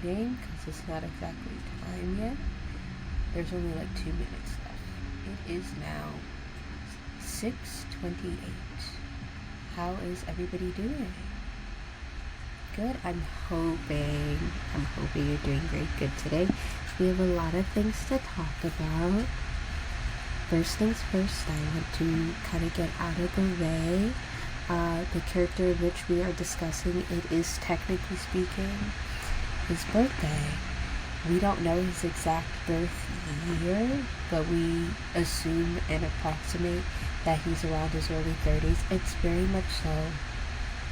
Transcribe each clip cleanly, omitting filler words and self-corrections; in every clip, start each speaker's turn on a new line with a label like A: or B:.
A: waiting because it's not exactly time yet. There's only like 2 minutes left. It is now 6:28. How is everybody doing? Good. I'm hoping you're doing very good today. We have a lot of things to talk about. First things first, I want to kind of get out of the way. The character which we are discussing, it is technically speaking his birthday. We don't know his exact birth year, but we assume and approximate that he's around his early 30s. It's very much so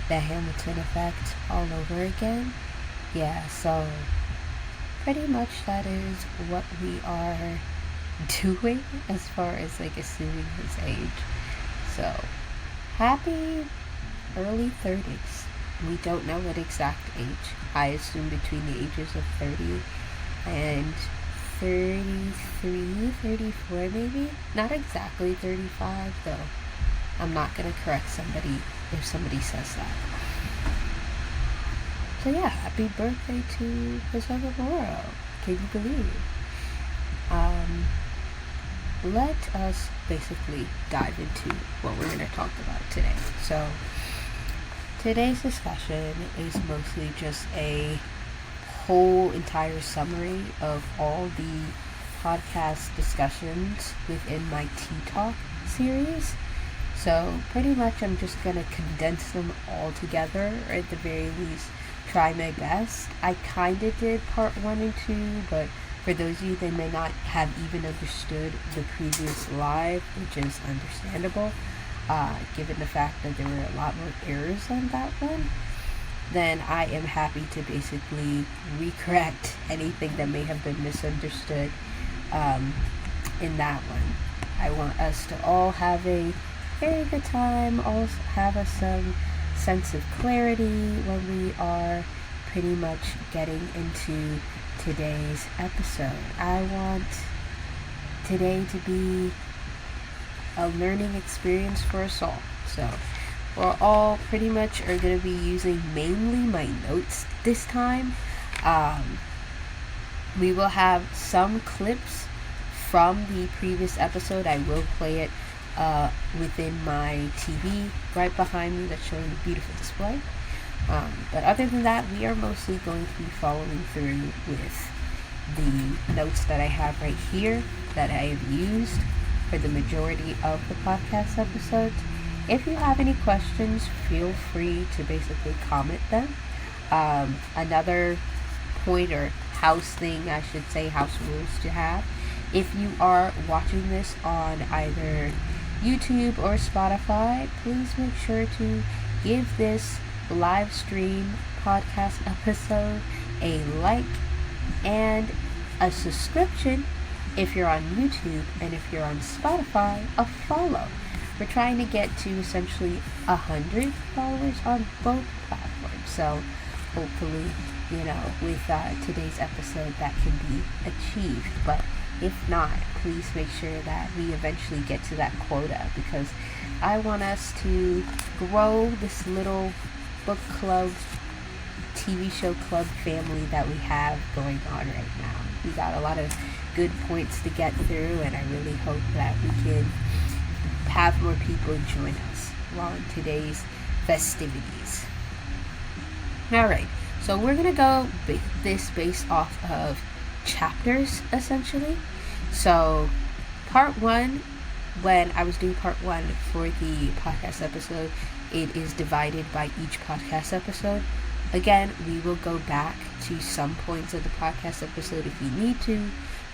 A: the Hamilton effect all over again. Yeah, so pretty much that is what we are doing as far as like assuming his age. So happy early 30s. We don't know what exact age. I assume between the ages of 30 and 33, 34 maybe. Not exactly 35 though. I'm not gonna correct somebody if somebody says that. So yeah, happy birthday to Hisoka. Can you believe? Let us basically dive into what we're going to talk about today. So today's discussion is mostly just a whole entire summary of all the podcast discussions within my Tea Talk series. So pretty much I'm just going to condense them all together, or at the very least try my best. I kind of did part 1 and 2, but for those of you that may not have even understood the previous live, which is understandable, given the fact that there were a lot more errors on that one, then I am happy to basically recorrect anything that may have been misunderstood in that one. I want us to all have a very good time, also have some sense of clarity when we are pretty much getting into today's episode. I want today to be a learning experience for us all. So we're all pretty much are going to be using mainly my notes this time. We will have some clips from the previous episode. I will play it within my TV right behind me that's showing a beautiful display. But other than that, we are mostly going to be following through with the notes that I have right here that I have used for the majority of the podcast episodes. If you have any questions, feel free to basically comment them. Another point or house thing, I should say, house rules to have. If you are watching this on either YouTube or Spotify, please make sure to give this live stream podcast episode a like and a subscription if you're on YouTube, and if you're on Spotify, a follow. We're trying to get to essentially 100 followers on both platforms, so hopefully, with today's episode that can be achieved. But if not, please make sure that we eventually get to that quota, because I want us to grow this little book club, TV show club family that we have going on right now. We got a lot of good points to get through, and I really hope that we can have more people join us while in today's festivities. Alright, so we're going to go this based off of chapters, essentially. So part 1, when I was doing part 1 for the podcast episode, it is divided by each podcast episode. Again, we will go back to some points of the podcast episode if we need to,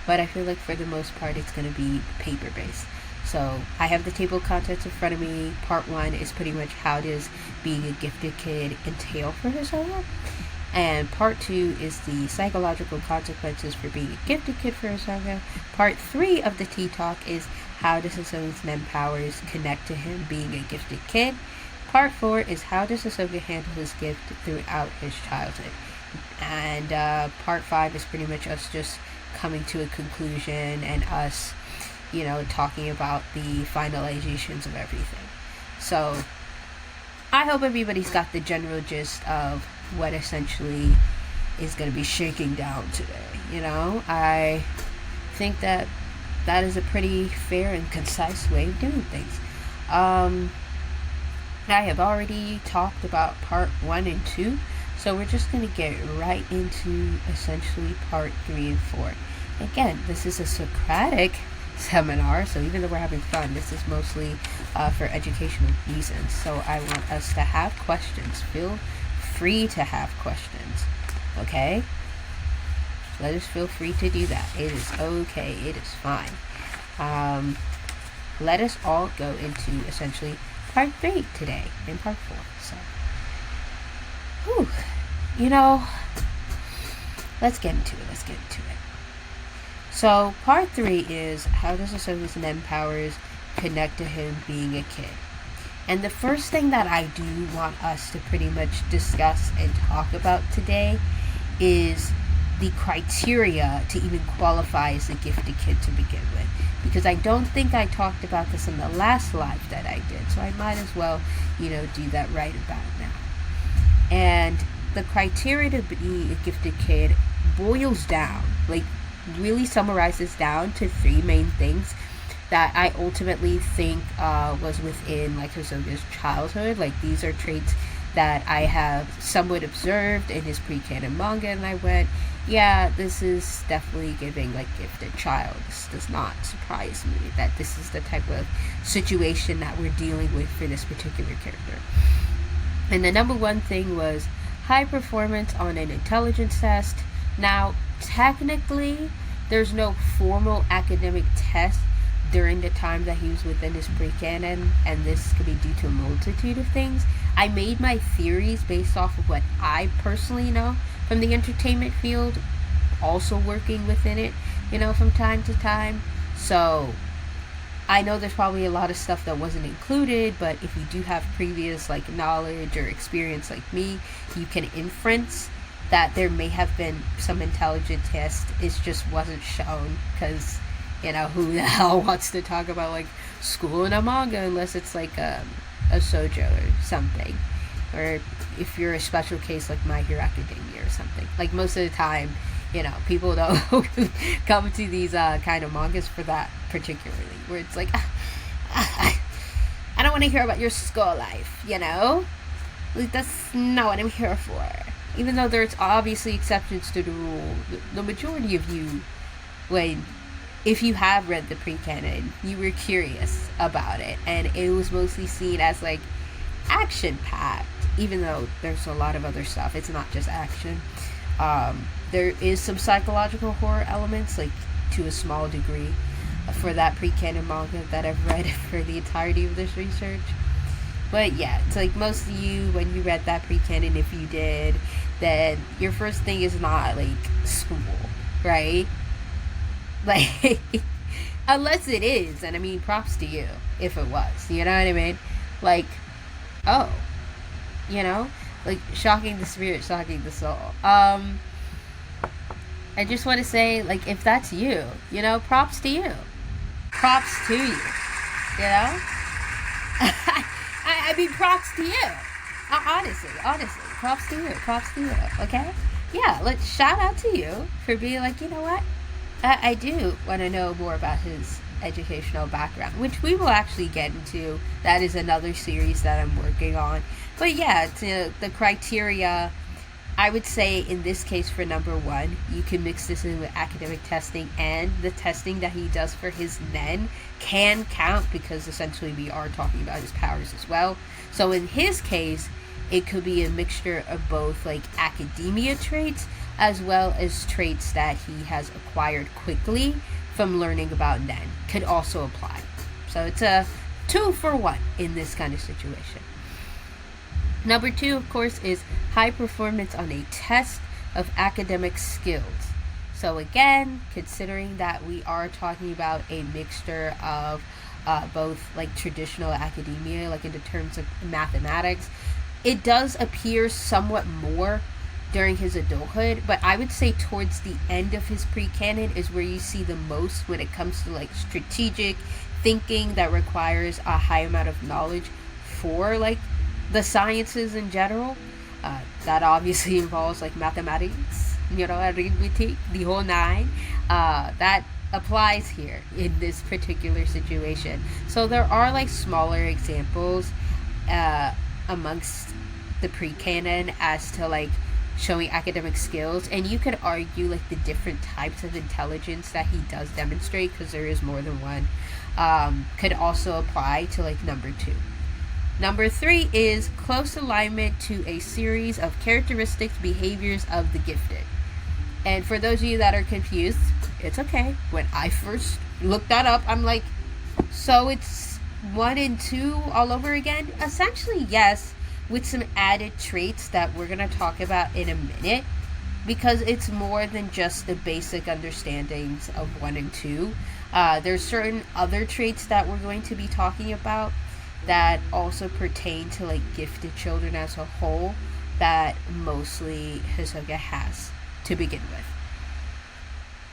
A: but I feel like for the most part it's going to be paper-based. So I have the table of contents in front of me. Part 1 is pretty much how does being a gifted kid entail for Hisoka. And part 2 is the psychological consequences for being a gifted kid for Hisoka. Part 3 of the Tea Talk is how does Hisoka's men powers connect to him being a gifted kid. Part 4 is how does Hisoka handle his gift throughout his childhood. And part 5 is pretty much us just coming to a conclusion and us, talking about the finalizations of everything. So I hope everybody's got the general gist of what essentially is going to be shaking down today. You know, I think that is a pretty fair and concise way of doing things. I have already talked about part 1 and 2, so we're just going to get right into essentially part 3 and 4. Again, this is a Socratic seminar, so even though we're having fun, this is mostly for educational reasons. So I want us to have questions. Feel free to have questions, okay? Let us feel free to do that. It is okay. It is fine. Let us all go into essentially part 3 today and part 4. So, let's get into it. So, part 3 is how does Hisoka's Nen powers connect to him being a kid? And the first thing that I do want us to pretty much discuss and talk about today is the criteria to even qualify as a gifted kid to begin with. Because I don't think I talked about this in the last live that I did, so I might as well, do that right about now. And the criteria to be a gifted kid boils down, really summarizes down to 3 main things that I ultimately think was within Hisoka's childhood. These are traits that I have somewhat observed in his pre-canon manga, and I went, yeah, this is definitely giving gifted child. This does not surprise me that this is the type of situation that we're dealing with for this particular character. And the number 1 thing was high performance on an intelligence test. Now, technically, there's no formal academic test during the time that he was within his pre-canon, and this could be due to a multitude of things. I made my theories based off of what I personally know from the entertainment field, also working within it, from time to time. So, I know there's probably a lot of stuff that wasn't included, but if you do have previous, knowledge or experience like me, you can inference that there may have been some intelligent test. It just wasn't shown, because who the hell wants to talk about school in a manga unless it's a shoujo or something, or if you're a special case like My Hero Academia or something. Most of the time, people don't come to these kind of mangas for that particularly, where it's I don't want to hear about your school life, that's not what I'm here for. Even though there's obviously exceptions to the rule, the majority of you, if you have read the pre-canon, you were curious about it, and it was mostly seen as action-packed, even though there's a lot of other stuff. It's not just action. There is some psychological horror elements, to a small degree, for that pre-canon manga that I've read for the entirety of this research. But yeah, it's most of you, when you read that pre-canon, if you did, then your first thing is not school, right? Unless it is, and I mean, props to you if it was, you know what I mean? Shocking the spirit, shocking the soul. I just want to say, if that's you, props to you. Props to you, I mean, props to you. Honestly, props to you, okay? Yeah, shout out to you for being you know what? I do want to know more about his educational background, which we will actually get into. That is another series that I'm working on. But yeah, the criteria, I would say in this case for number 1, you can mix this in with academic testing, and the testing that he does for his Nen can count, because essentially we are talking about his powers as well. So in his case, it could be a mixture of both academia traits as well as traits that he has acquired quickly from learning about Nen could also apply. So it's a 2-for-1 in this kind of situation. Number 2, of course, is high performance on a test of academic skills. So again, considering that we are talking about a mixture of both traditional academia, in the terms of mathematics, it does appear somewhat more during his adulthood, but I would say towards the end of his pre-canon is where you see the most when it comes to strategic thinking that requires a high amount of knowledge for the sciences in general. That obviously involves like mathematics, arithmetic, the whole nine. That applies here in this particular situation. So there are like smaller examples amongst the pre-canon as to like showing academic skills, and you could argue like the different types of intelligence that he does demonstrate, because there is more than one, could also apply to like number 2. Number 3 is close alignment to a series of characteristics, behaviors of the gifted. And for those of you that are confused, it's okay. When I first looked that up, I'm like, so it's 1 and 2 all over again? Essentially, yes, with some added traits that we're going to talk about in a minute, because it's more than just the basic understandings of 1 and 2. There's certain other traits that we're going to be talking about that also pertain to like gifted children as a whole that mostly Hisoka has to begin with.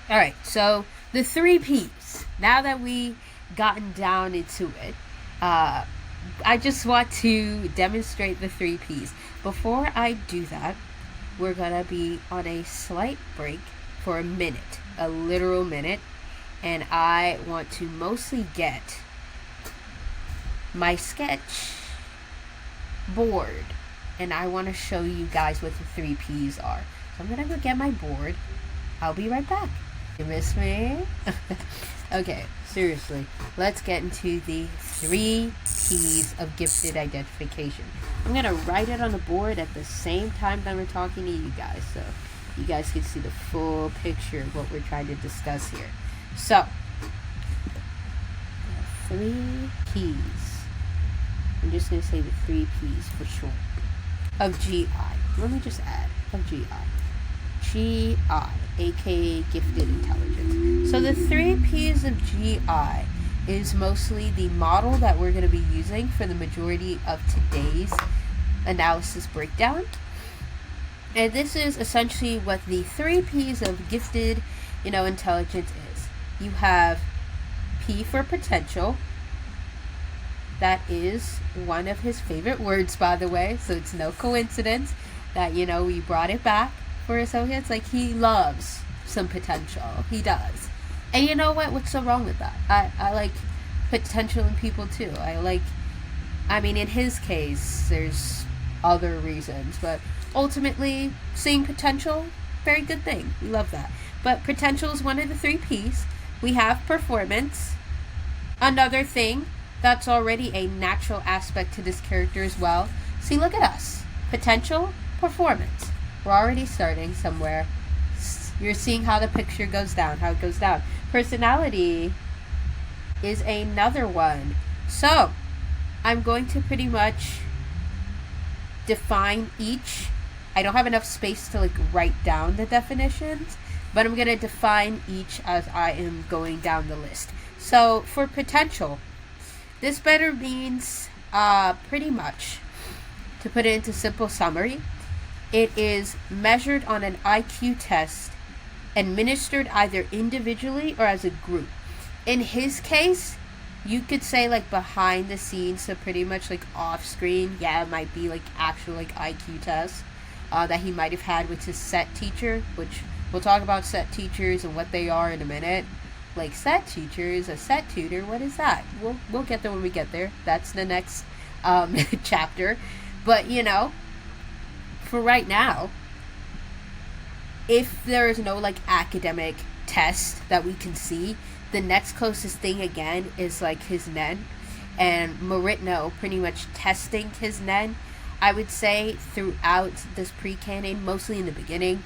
A: Alright, so the 3 P's. Now that we gotten down into it, I just want to demonstrate the 3 P's. Before I do that, we're gonna be on a slight break for a minute, a literal minute, and I want to mostly get my sketch board, and I want to show you guys what the 3 P's are. So I'm gonna go get my board. I'll be right back. You miss me? Okay, seriously, let's get into the 3 P's of gifted identification. I'm gonna write it on the board at the same time that we're talking to you guys, so you guys can see the full picture of what we're trying to discuss here. So, 3 P's. I'm just gonna say the 3 P's for short. Of GI. Let me just add of GI. GI, aka gifted intelligence. So the 3 P's of GI is mostly the model that we're going to be using for the majority of today's analysis breakdown. And this is essentially what the 3 P's of gifted, intelligence is. You have P for potential. That is one of his favorite words, by the way, so it's no coincidence that, we brought it back for Hisoka. It's like he loves some potential. He does. And you know what? What's so wrong with that? I like potential in people too. In his case, there's other reasons, but ultimately, seeing potential, very good thing. We love that. But potential is one of the 3 P's. We have performance. Another thing that's already a natural aspect to this character as well. See, look at us. Potential, performance. We're already starting somewhere. You're seeing how the picture goes down, how it goes down. Personality is another one. So, I'm going to pretty much define each. I don't have enough space to write down the definitions, but I'm going to define each as I am going down the list. So, for potential, this better means pretty much, to put it into simple summary, it is measured on an IQ test, administered either individually or as a group. In his case, you could say behind the scenes, so pretty much off screen, yeah, it might be actual IQ tests that he might have had with his set teacher, which we'll talk about set teachers and what they are in a minute. Set teachers, a set tutor, what is that? We'll get there when we get there. That's the next chapter. But, for right now, if there is no academic test that we can see, the next closest thing again is his nen, and Meritno pretty much testing his nen. I would say throughout this pre-canon, mostly in the beginning,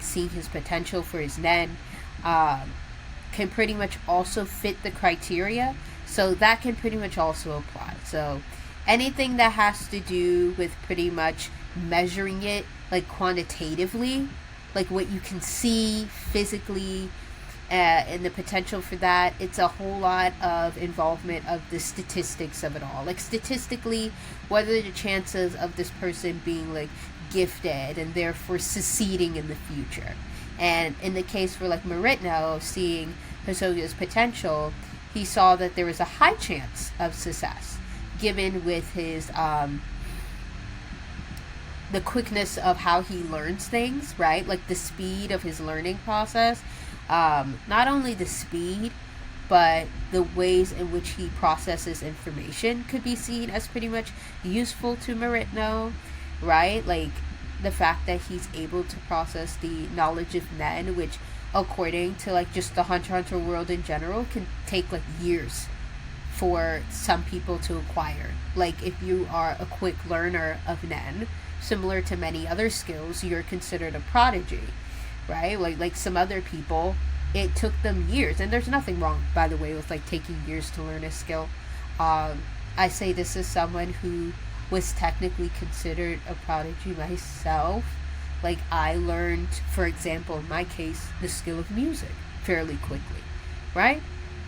A: seeing his potential for his nen, can pretty much also fit the criteria, so that can pretty much also apply. So anything that has to do with pretty much measuring it quantitatively, what you can see physically, and the potential for that, it's a whole lot of involvement of the statistics of it all. Statistically, what are the chances of this person being gifted and therefore succeeding in the future? And in the case for Meritno, seeing Hisoka's potential, he saw that there was a high chance of success, given with his the quickness of how he learns things, right? Like the speed of his learning process. Not only the speed, but the ways in which he processes information could be seen as pretty much useful to Meritno, right? Like the fact that he's able to process the knowledge of men, which according to like just the Hunter x Hunter world in general can take like years for some people to acquire. Like if you are a quick learner of Nen, similar to many other skills, you're considered a prodigy, right? Like some other people, it took them years, and there's nothing wrong, by the way, with like taking years to learn a skill. I say this as someone who was technically considered a prodigy myself. Like I learned, for example, in my case, the skill of music fairly quickly, right?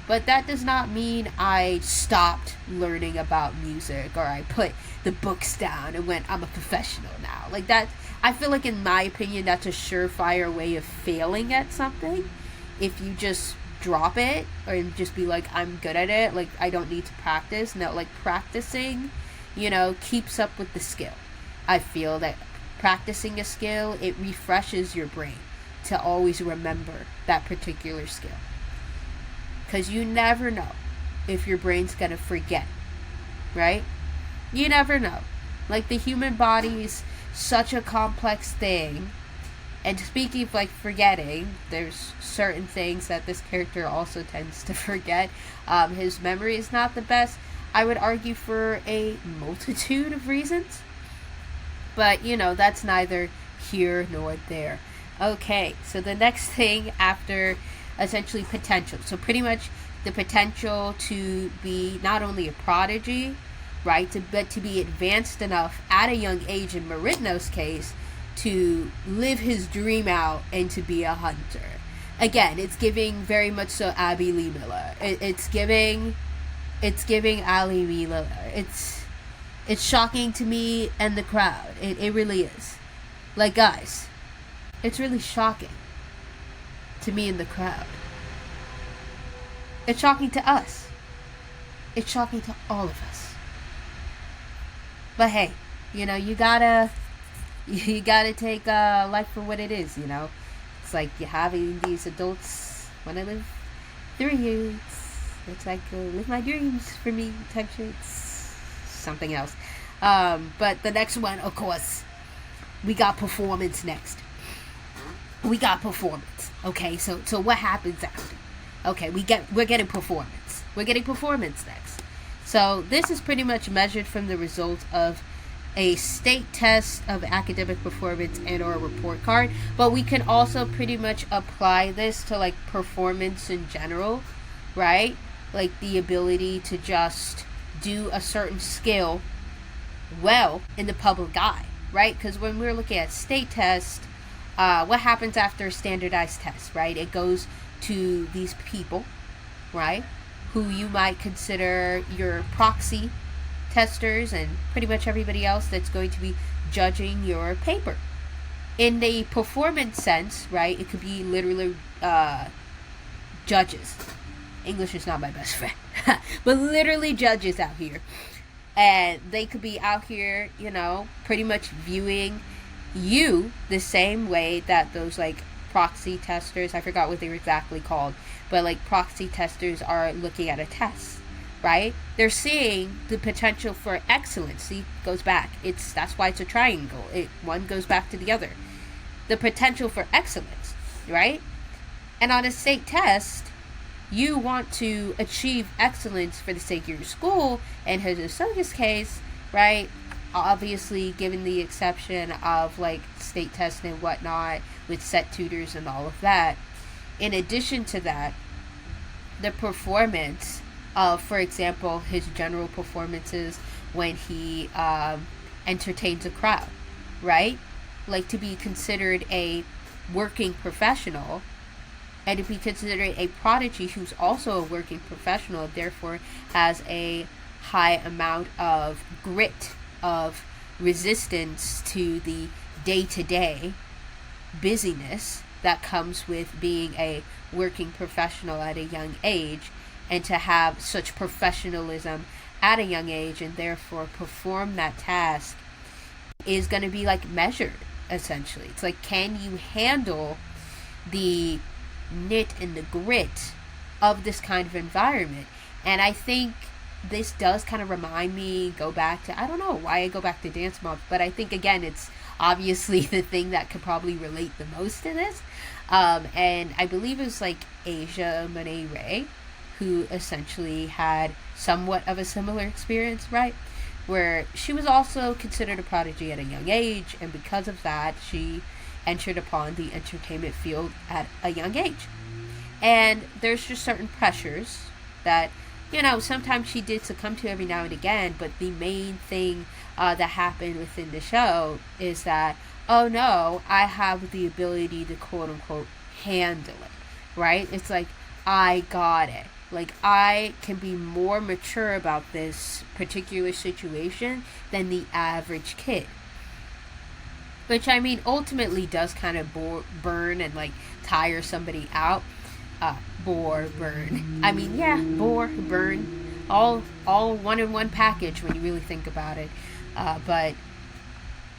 A: But that does not mean I stopped learning about music or I put the books down and went, I'm a professional now. Like that, I feel like in my opinion, that's a surefire way of failing at something. If you just drop it or just be like, I'm good at it, like I don't need to practice. No, like practicing, keeps up with the skill. I feel that practicing a skill, it refreshes your brain to always remember that particular skill. Because you never know if your brain's going to forget, right? You never know. Like the human body is such a complex thing. And speaking of like forgetting, there's certain things that this character also tends to forget. His memory is not the best, I would argue, for a multitude of reasons. But, that's neither here nor there. Okay, so the next thing after essentially potential. So pretty much the potential to be not only a prodigy, right, but to be advanced enough at a young age, in Meritno's case, to live his dream out and to be a hunter. Again, it's giving very much so Abby Lee Miller. It's giving Ali Lee Miller. It's shocking to me and the crowd. It really is. Like, guys, it's really shocking to me and the crowd. It's shocking to us. It's shocking to all of us. But hey, you gotta take life for what it is, It's like you're having these adults want to live through you. It's like live my dreams for me type shit. It's something else. But the next one, of course, we got performance next. We got performance. Okay, so what happens after? Okay, we're getting performance. We're getting performance next. So this is pretty much measured from the result of a state test of academic performance and or a report card, but we can also pretty much apply this to like performance in general, right? Like the ability to just do a certain skill well in the public eye, right? Because when we're looking at state test, what happens after a standardized test, right? It goes to these people, right, who you might consider your proxy testers and pretty much everybody else that's going to be judging your paper. In the performance sense, right, it could be literally judges. English is not my best friend. But literally judges out here. And they could be out here, pretty much viewing you the same way that those like proxy testers, I forgot what they were exactly called, but like proxy testers are looking at a test, right? They're seeing the potential for excellence. See, goes back. That's why it's a triangle. One goes back to the other. The potential for excellence, right? And on a state test, you want to achieve excellence for the sake of your school. And in Hisoka's case, right, obviously given the exception of like state tests and whatnot with set tutors and all of that, in addition to that, the performance of, for example, his general performances when he entertains a crowd, right? Like to be considered a working professional and to be considered a prodigy who's also a working professional, therefore has a high amount of grit, of resistance to the day-to-day busyness that comes with being a working professional at a young age, and to have such professionalism at a young age and therefore perform that task is going to be like measured, essentially. It's like, can you handle the knit and the grit of this kind of environment? And I think this does kind of remind me, go back to, I don't know why I go back to Dance Moms, but I think, again, it's obviously the thing that could probably relate the most to this. And I believe it was like Asia Monet Ray, who essentially had somewhat of a similar experience, right? Where she was also considered a prodigy at a young age, and because of that, she entered upon the entertainment field at a young age. And there's just certain pressures that, you know, sometimes she did succumb to every now and again, but the main thing that happened within the show is that, oh no, I have the ability to quote unquote handle it, right? It's like, I got it. Like, I can be more mature about this particular situation than the average kid. Which, I mean, ultimately does kind of burn and, like, tire somebody out. Burn. I mean, yeah, burn. All one in one package when you really think about it. But,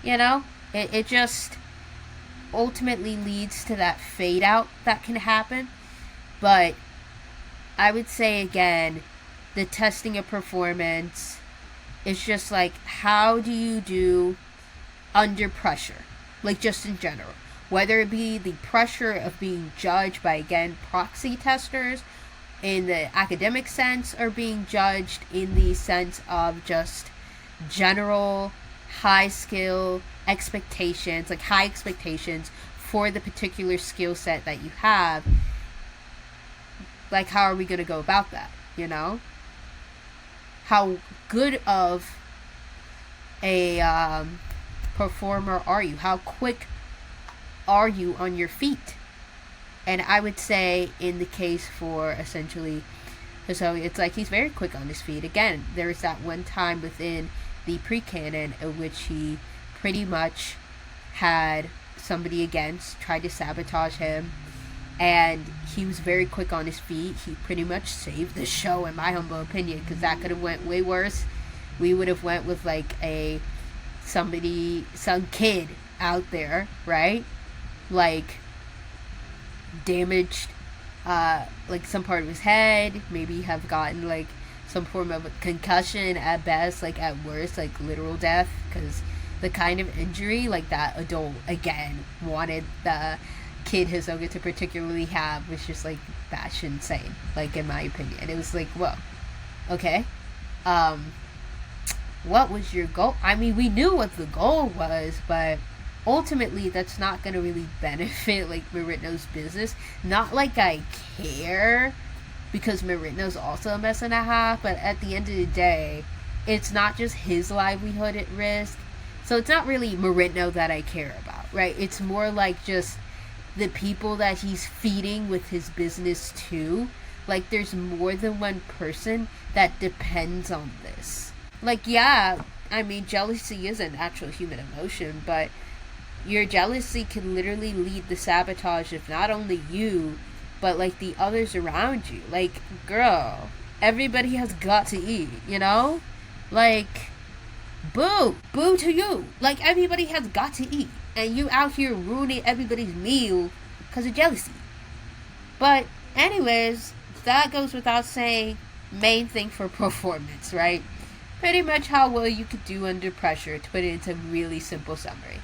A: you know, it just ultimately leads to that fade out that can happen. But I would say, again, the testing of performance is just like, how do you do under pressure? Like, just in general. Whether it be the pressure of being judged by, again, proxy testers in the academic sense, or being judged in the sense of just general high skill expectations, like high expectations for the particular skill set that you have. Like, how are we going to go about that, you know? How good of a performer are you? How quick are you on your feet? And I would say, in the case for, essentially, so it's like he's very quick on his feet. Again, there's that one time within the pre-canon in which he pretty much had somebody against try to sabotage him, and he was very quick on his feet. He pretty much saved the show, in my humble opinion, because that could have went way worse. We would have went with like some kid out there, right? Like, damaged like some part of his head, maybe have gotten like some form of a concussion at best, like at worst, like literal death, because the kind of injury like that adult, again, wanted the kid Hisoka to particularly have was just like batshit insane, like, in my opinion. It was like, whoa, okay, what was your goal? I mean, we knew what the goal was, but ultimately that's not going to really benefit like Meritno's business. Not like I care, because Meritno's also a mess and a half, but at the end of the day, it's not just his livelihood at risk. So it's not really Meritno that I care about, right? It's more like just the people that he's feeding with his business too. Like, there's more than one person that depends on this. Like, yeah, I mean, jealousy is an actual human emotion, but your jealousy can literally lead the sabotage of not only you, but like the others around you. Like, girl, everybody has got to eat, you know? Like, boo to you. Like, everybody has got to eat, and you out here ruining everybody's meal because of jealousy. But anyways, that goes without saying. Main thing for performance, right? Pretty much how well you could do under pressure, to put it into really simple summary.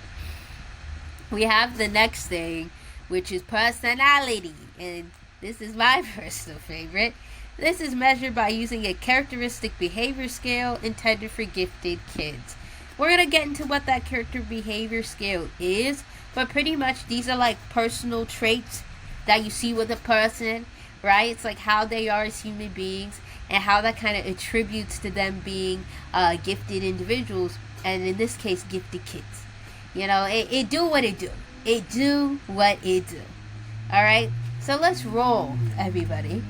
A: We have the next thing, which is personality, and this is my personal favorite. This is measured by using a characteristic behavior scale intended for gifted kids. We're going to get into what that character behavior scale is, but pretty much these are like personal traits that you see with a person, right? It's like how they are as human beings and how that kind of attributes to them being gifted individuals, and in this case, gifted kids. You know, it do what it do. It do what it do. Alright? So let's roll, everybody.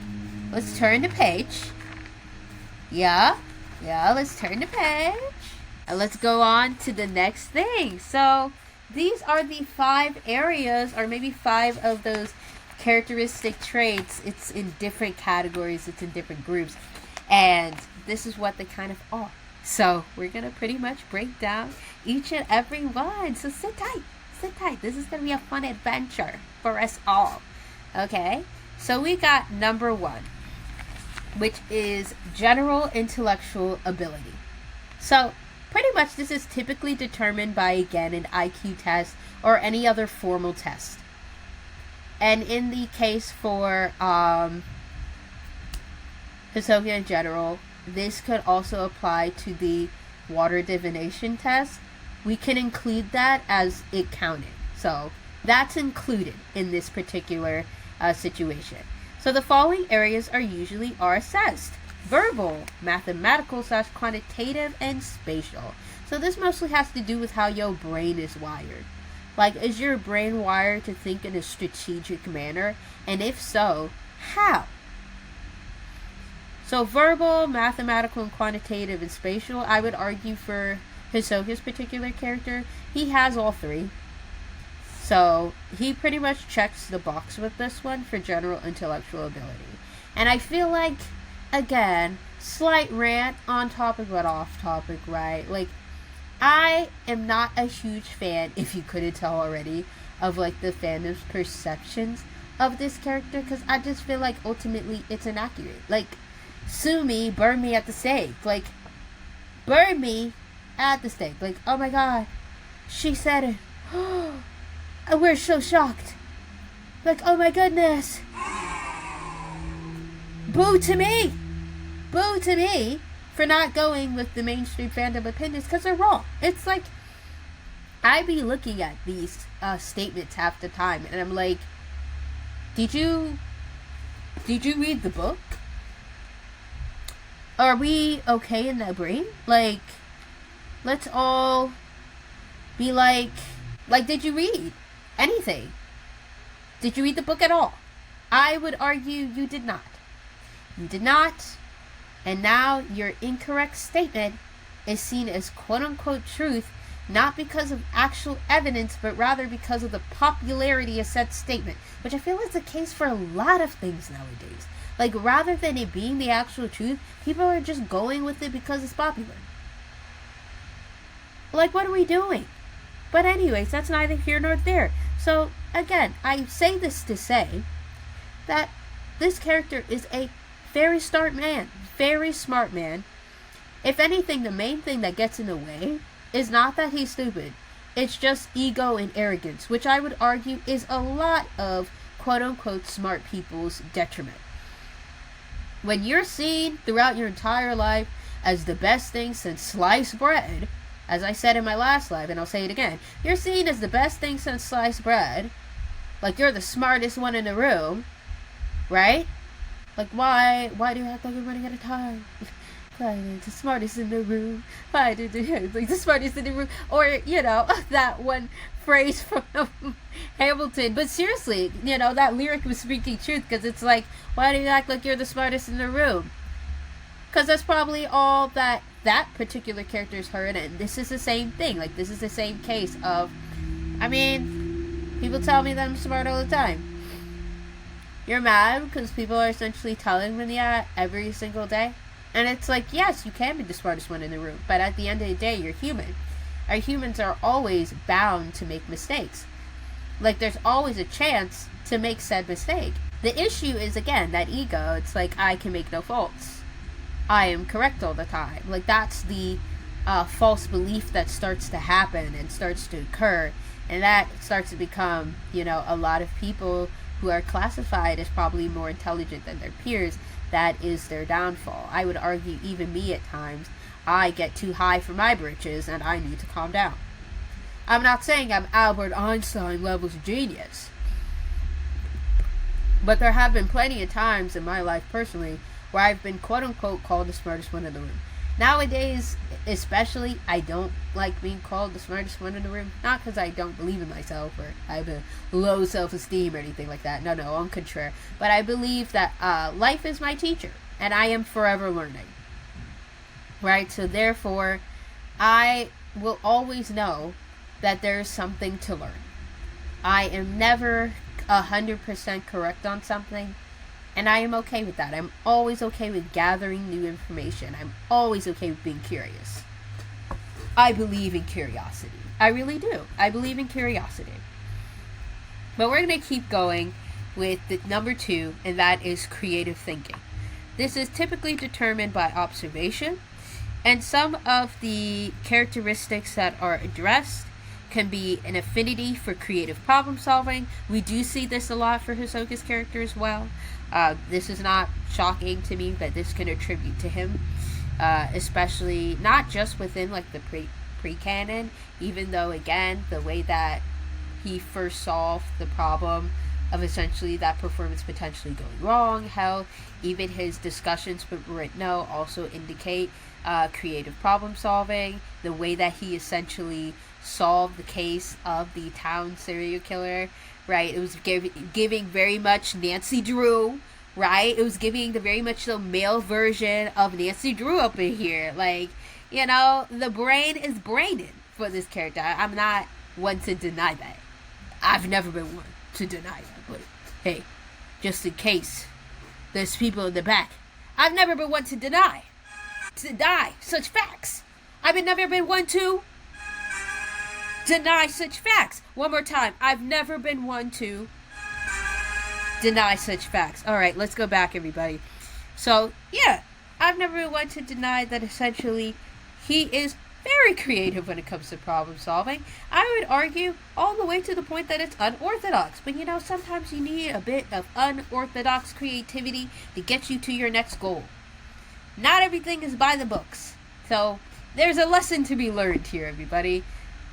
A: Let's turn the page. Yeah, let's turn the page. And let's go on to the next thing. So, these are the 5 areas, or maybe 5 of those characteristic traits. It's in different categories. It's in different groups. And this is what they kind of are. So we're going to pretty much break down each and every one. So sit tight. Sit tight. This is going to be a fun adventure for us all. Okay? So we got number 1, which is general intellectual ability. So pretty much this is typically determined by, again, an IQ test or any other formal test. And in the case for Hisoka in general, this could also apply to the water divination test. We can include that as it counted. So that's included in this particular situation. So the following areas are assessed: verbal, mathematical / quantitative, and spatial. So this mostly has to do with how your brain is wired. Like, is your brain wired to think in a strategic manner? And if so, how? So verbal, mathematical, and quantitative, and spatial, I would argue for Hisoka's particular character, he has all 3. So he pretty much checks the box with this one for general intellectual ability. And I feel like, again, slight rant on topic but off topic, right? Like, I am not a huge fan, if you couldn't tell already, of like the fandom's perceptions of this character, because I just feel like ultimately it's inaccurate. Like, sue me, burn me at the stake. Like, burn me at the stake. Like, oh my god, she said it. We're so shocked. Like, oh my goodness. Boo to me. Boo to me for not going with the mainstream fandom opinions, because they're wrong. It's like, I be looking at these statements half the time, and I'm like, did you read the book? Are we okay in that brain? Like, let's all be like, did you read anything? Did you read the book at all? I would argue you did not. You did not. And now your incorrect statement is seen as quote-unquote truth, not because of actual evidence, but rather because of the popularity of said statement, which I feel is the case for a lot of things nowadays. Like, rather than it being the actual truth, people are just going with it because it's popular. Like, what are we doing? But anyways, that's neither here nor there. So, again, I say this to say that this character is a very smart man. If anything, the main thing that gets in the way is not that he's stupid. It's just ego and arrogance, which I would argue is a lot of quote-unquote smart people's detriment. When you're seen throughout your entire life as the best thing since sliced bread, as I said in my last live, and I'll say it again, you're seen as the best thing since sliced bread, like you're the smartest one in the room, right? Like, why do you act like you're running out of time? The smartest in the room. Like, the smartest in the room. Or, that one phrase from Hamilton. But seriously, that lyric was speaking truth, because it's like, why do you act like you're the smartest in the room? Because that's probably all that particular character's heard, and this is the same thing. Like, this is the same case of, people tell me that I'm smart all the time. You're mad because people are essentially telling me that every single day. And it's like, yes, you can be the smartest one in the room, but at the end of the day, you're human. Our humans are always bound to make mistakes. Like, there's always a chance to make said mistake. The issue is, again, that ego. It's like, I can make no faults. I am correct all the time. Like, that's the false belief that starts to happen and starts to occur. And that starts to become, a lot of people who are classified as probably more intelligent than their peers. That is their downfall. I would argue even me at times, I get too high for my britches and I need to calm down. I'm not saying I'm Albert Einstein levels of genius, but there have been plenty of times in my life personally where I've been quote-unquote called the smartest one in the room. Nowadays, especially, I don't like being called the smartest one in the room. Not because I don't believe in myself or I have a low self-esteem or anything like that. No, on contrary. But I believe that life is my teacher, and I am forever learning. Right? So therefore, I will always know that there's something to learn. I am never 100% correct on something. And I am okay with that. I'm always okay with gathering new information. I'm always okay with being curious. I believe in curiosity. I really do. I believe in curiosity. But we're going to keep going with the number 2, and that is creative thinking. This is typically determined by observation, and some of the characteristics that are addressed can be an affinity for creative problem solving. We do see this a lot for Hisoka's character as well. This is not shocking to me, but this can attribute to him, especially not just within like the pre-canon, even though again the way that he first solved the problem of essentially that performance potentially going wrong, how even his discussions with Ritno also indicate creative problem solving, the way that he essentially solved the case of the town serial killer, right? It was giving very much Nancy Drew, right? It was giving the very much the male version of Nancy Drew up in here. Like, you know, the brain is braining for this character. I'm not one to deny that. I've never been one to deny that, but hey, just in case there's people in the back, I've never been one to deny such facts. I've never been one to deny such facts. One more time. I've never been one to deny such facts. All right, let's go back, everybody. So, yeah, I've never been one to deny that essentially he is very creative when it comes to problem solving. I would argue all the way to the point that it's unorthodox. But, you know, sometimes you need a bit of unorthodox creativity to get you to your next goal. Not everything is by the books. So, there's a lesson to be learned here, everybody.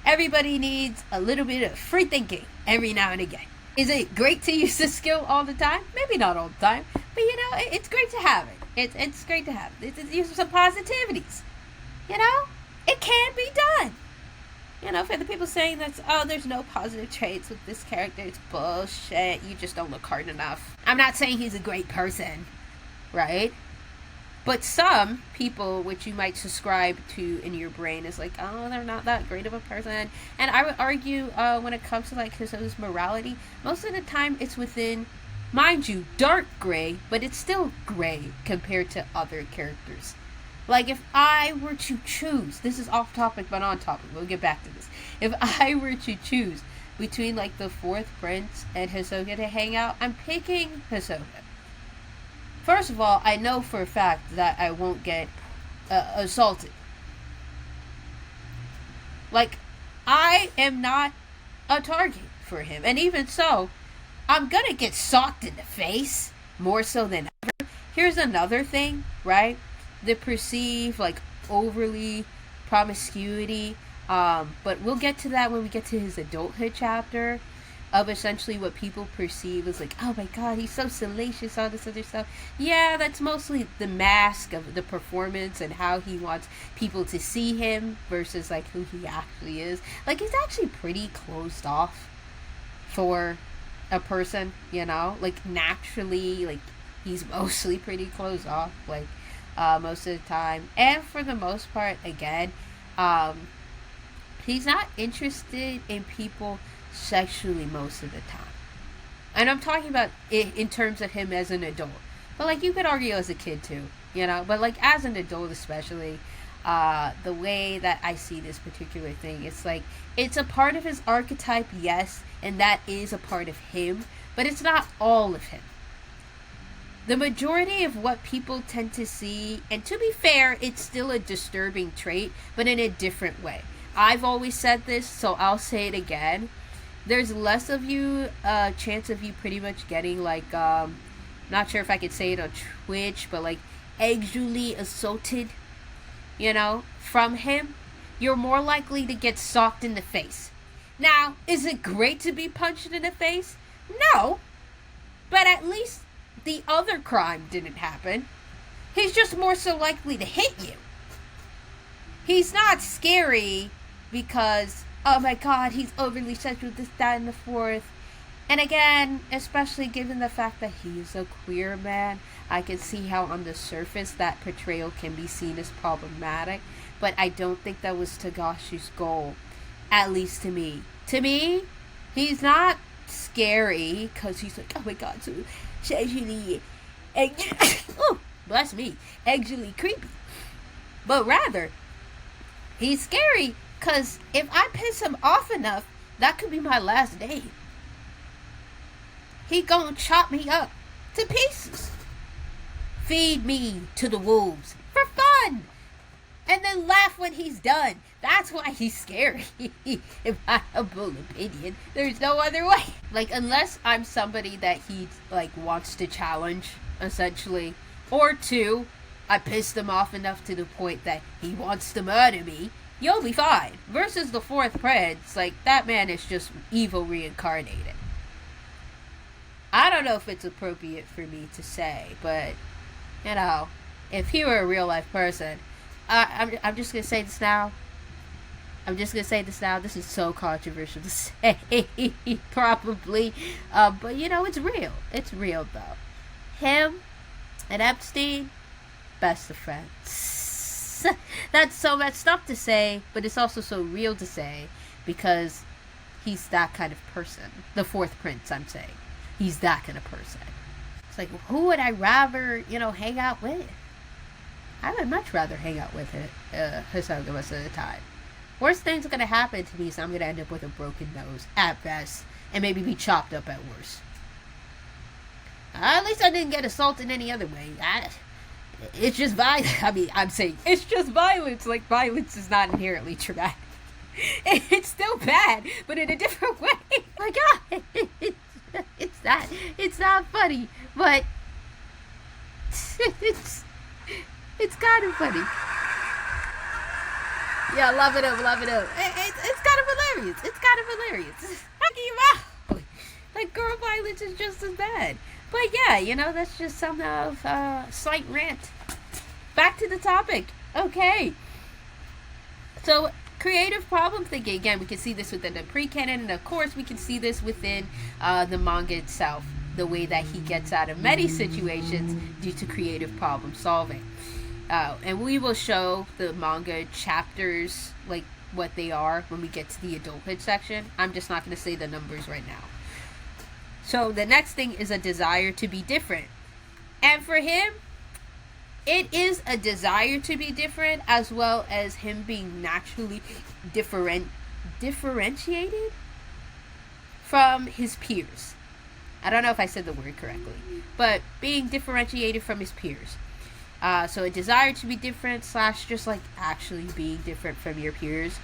A: Everybody needs a little bit of free thinking every now and again. Is it great to use this skill all the time? Maybe not all the time. But, you know, it's great to have it. It's great to have it. It's use some positivities. You know? It can be done. You know, for the people saying that, oh, there's no positive traits with this character, it's bullshit. You just don't look hard enough. I'm not saying he's a great person, right? But some people, which you might subscribe to in your brain, is like, oh, they're not that great of a person. And I would argue when it comes to like his morality, most of the time it's within, mind you, dark gray, but it's still gray compared to other characters. Like, if I were to choose, this is off topic but on topic, we'll get back to this. If I were to choose between, like, the 4th Prince and Hisoka to hang out, I'm picking Hisoka. First of all, I know for a fact that I won't get assaulted. Like, I am not a target for him. And even so, I'm gonna get socked in the face more so than ever. Here's another thing, right? The perceived, like, overly promiscuity, but we'll get to that when we get to his adulthood chapter, of essentially what people perceive as like, oh my god, he's so salacious, all this other stuff. Yeah, that's mostly the mask of the performance and how he wants people to see him versus like who he actually is. Like, he's actually pretty closed off for a person, you know? Like, naturally, like, he's mostly pretty closed off, like, most of the time. And for the most part, again, he's not interested in people sexually most of the time. And I'm talking about it in terms of him as an adult. But, like, you could argue as a kid, too, you know? But, like, as an adult especially, the way that I see this particular thing, it's like, it's a part of his archetype, yes, and that is a part of him, but it's not all of him. The majority of what people tend to see, and to be fair, it's still a disturbing trait, but in a different way. I've always said this, so I'll say it again. There's less of you, chance of you pretty much getting, like, not sure if I could say it on Twitch, but, like, sexually assaulted, you know, from him. You're more likely to get socked in the face. Now, is it great to be punched in the face? No. But at least the other crime didn't happen. He's just more so likely to hit you. He's not scary because, oh my god, he's overly sexual, this, that, and the fourth. And again, especially given the fact that he's a queer man, I can see how on the surface that portrayal can be seen as problematic. But I don't think that was Togashi's goal. At least to me. To me, he's not scary because he's like, oh my god, so sexually Ooh, bless me, actually creepy. But rather, he's scary because if I piss him off enough, that could be my last day. He gonna chop me up to pieces. Feed me to the wolves for fun. And then laugh when he's done. That's why he's scary. In my humble opinion, there's no other way. Like, unless I'm somebody that he, like, wants to challenge, essentially. Or two, I pissed him off enough to the point that he wants to murder me. You'll be fine. Versus the fourth prince, like, that man is just evil reincarnated. I don't know if it's appropriate for me to say, but, you know, if he were a real life person, I'm just going to say this now. This is so controversial to say, probably. But, you know, it's real. It's real, though. Him and Epstein, best of friends. That's so messed up to say, but it's also so real to say, because he's that kind of person. The fourth prince, I'm saying. He's that kind of person. It's like, who would I rather, hang out with? I would much rather hang out with Hisoka most of the time. Worst thing's gonna happen to me is I'm gonna end up with a broken nose, at best, and maybe be chopped up at worst. At least I didn't get assaulted any other way. It's just violence. I mean, I'm saying, it's just violence. Like, violence is not inherently traumatic. It's still bad, but in a different way. My God. It's not funny, but it's kind of funny. Yeah, love it up. It's kind of hilarious. Talking about, like, girl violence is just as bad. But yeah, that's just some of slight rant. Back to the topic. Okay. So, creative problem thinking. Again, we can see this within the pre-canon, and of course we can see this within the manga itself. The way that he gets out of many situations due to creative problem solving. And we will show the manga chapters, like what they are, when we get to the adulthood section. I'm just not going to say the numbers right now. So the next thing is a desire to be different. And for him, it is a desire to be different, as well as him being naturally differentiated from his peers. I don't know if I said the word correctly, but being differentiated from his peers. So a desire to be different / just like actually being different from your peers.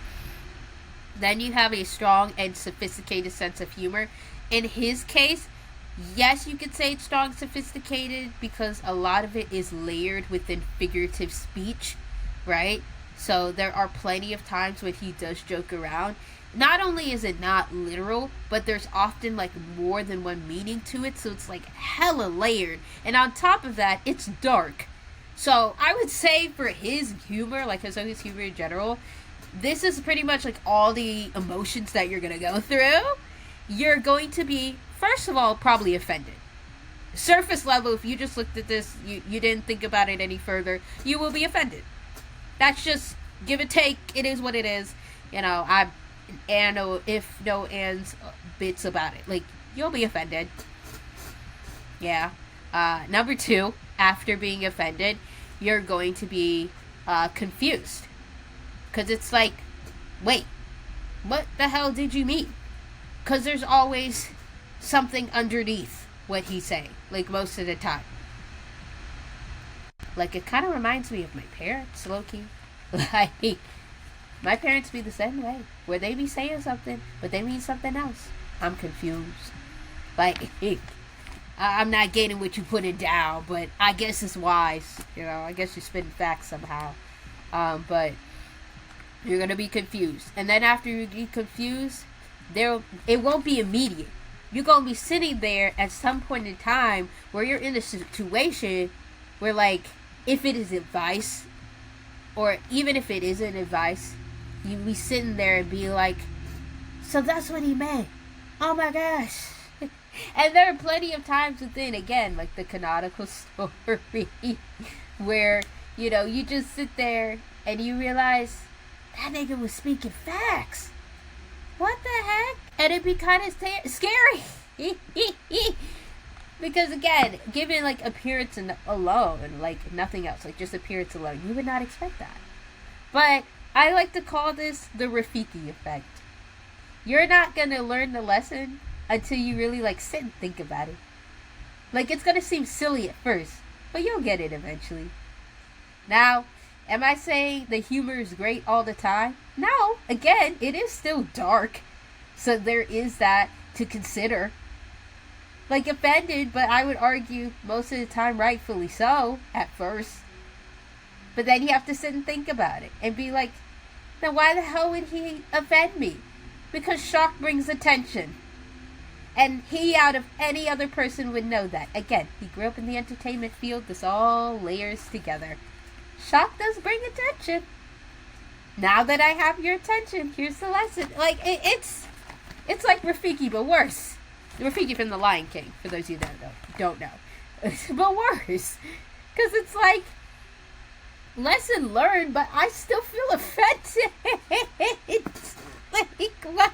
A: Then you have a strong and sophisticated sense of humor. In his case, yes, you could say it's strong and sophisticated because a lot of it is layered within figurative speech, right? So there are plenty of times when he does joke around. Not only is it not literal, but there's often like more than one meaning to it, so it's like hella layered. And on top of that, it's dark. So I would say for his humor, like his humor in general, this is pretty much like all the emotions that you're going to go through. You're going to be, first of all, probably offended. Surface level, if you just looked at this, you didn't think about it any further, you will be offended. That's just give and take. It is what it is. If no ands bits about it. Like, you'll be offended. Yeah. Number 2, after being offended, you're going to be confused. Because it's like, wait, what the hell did you mean? Because there's always something underneath what he's saying, like most of the time. Like, it kind of reminds me of my parents, low-key. Like, my parents be the same way, where they be saying something, but they mean something else. I'm confused. Like, I'm not getting what you put it down, but I guess it's wise. I guess you're spitting facts somehow. But you're going to be confused. And then after you get confused, it won't be immediate. You're going to be sitting there at some point in time where you're in a situation where, like, if it is advice, or even if it isn't advice, you'll be sitting there and be like, so that's what he meant. Oh my gosh. And there are plenty of times within, again, like the canonical story, where, you just sit there and you realize that nigga was speaking facts. What the heck? And it'd be kind of scary. Because again, given like appearance alone, like nothing else, like just appearance alone, you would not expect that. But I like to call this the Rafiki effect. You're not gonna learn the lesson until you really like sit and think about it. Like it's gonna seem silly at first, but you'll get it eventually. Now, am I saying the humor is great all the time? No. Again, it is still dark. So there is that to consider. Like offended, but I would argue most of the time rightfully so at first. But then you have to sit and think about it and be like, now why the hell would he offend me? Because shock brings attention. And he, out of any other person, would know that. Again, he grew up in the entertainment field. This all layers together. Shock does bring attention. Now that I have your attention, here's the lesson. Like, it's like Rafiki, but worse. Rafiki from The Lion King, for those of you that don't know. But worse. Because it's like, lesson learned, but I still feel offended. Like, what?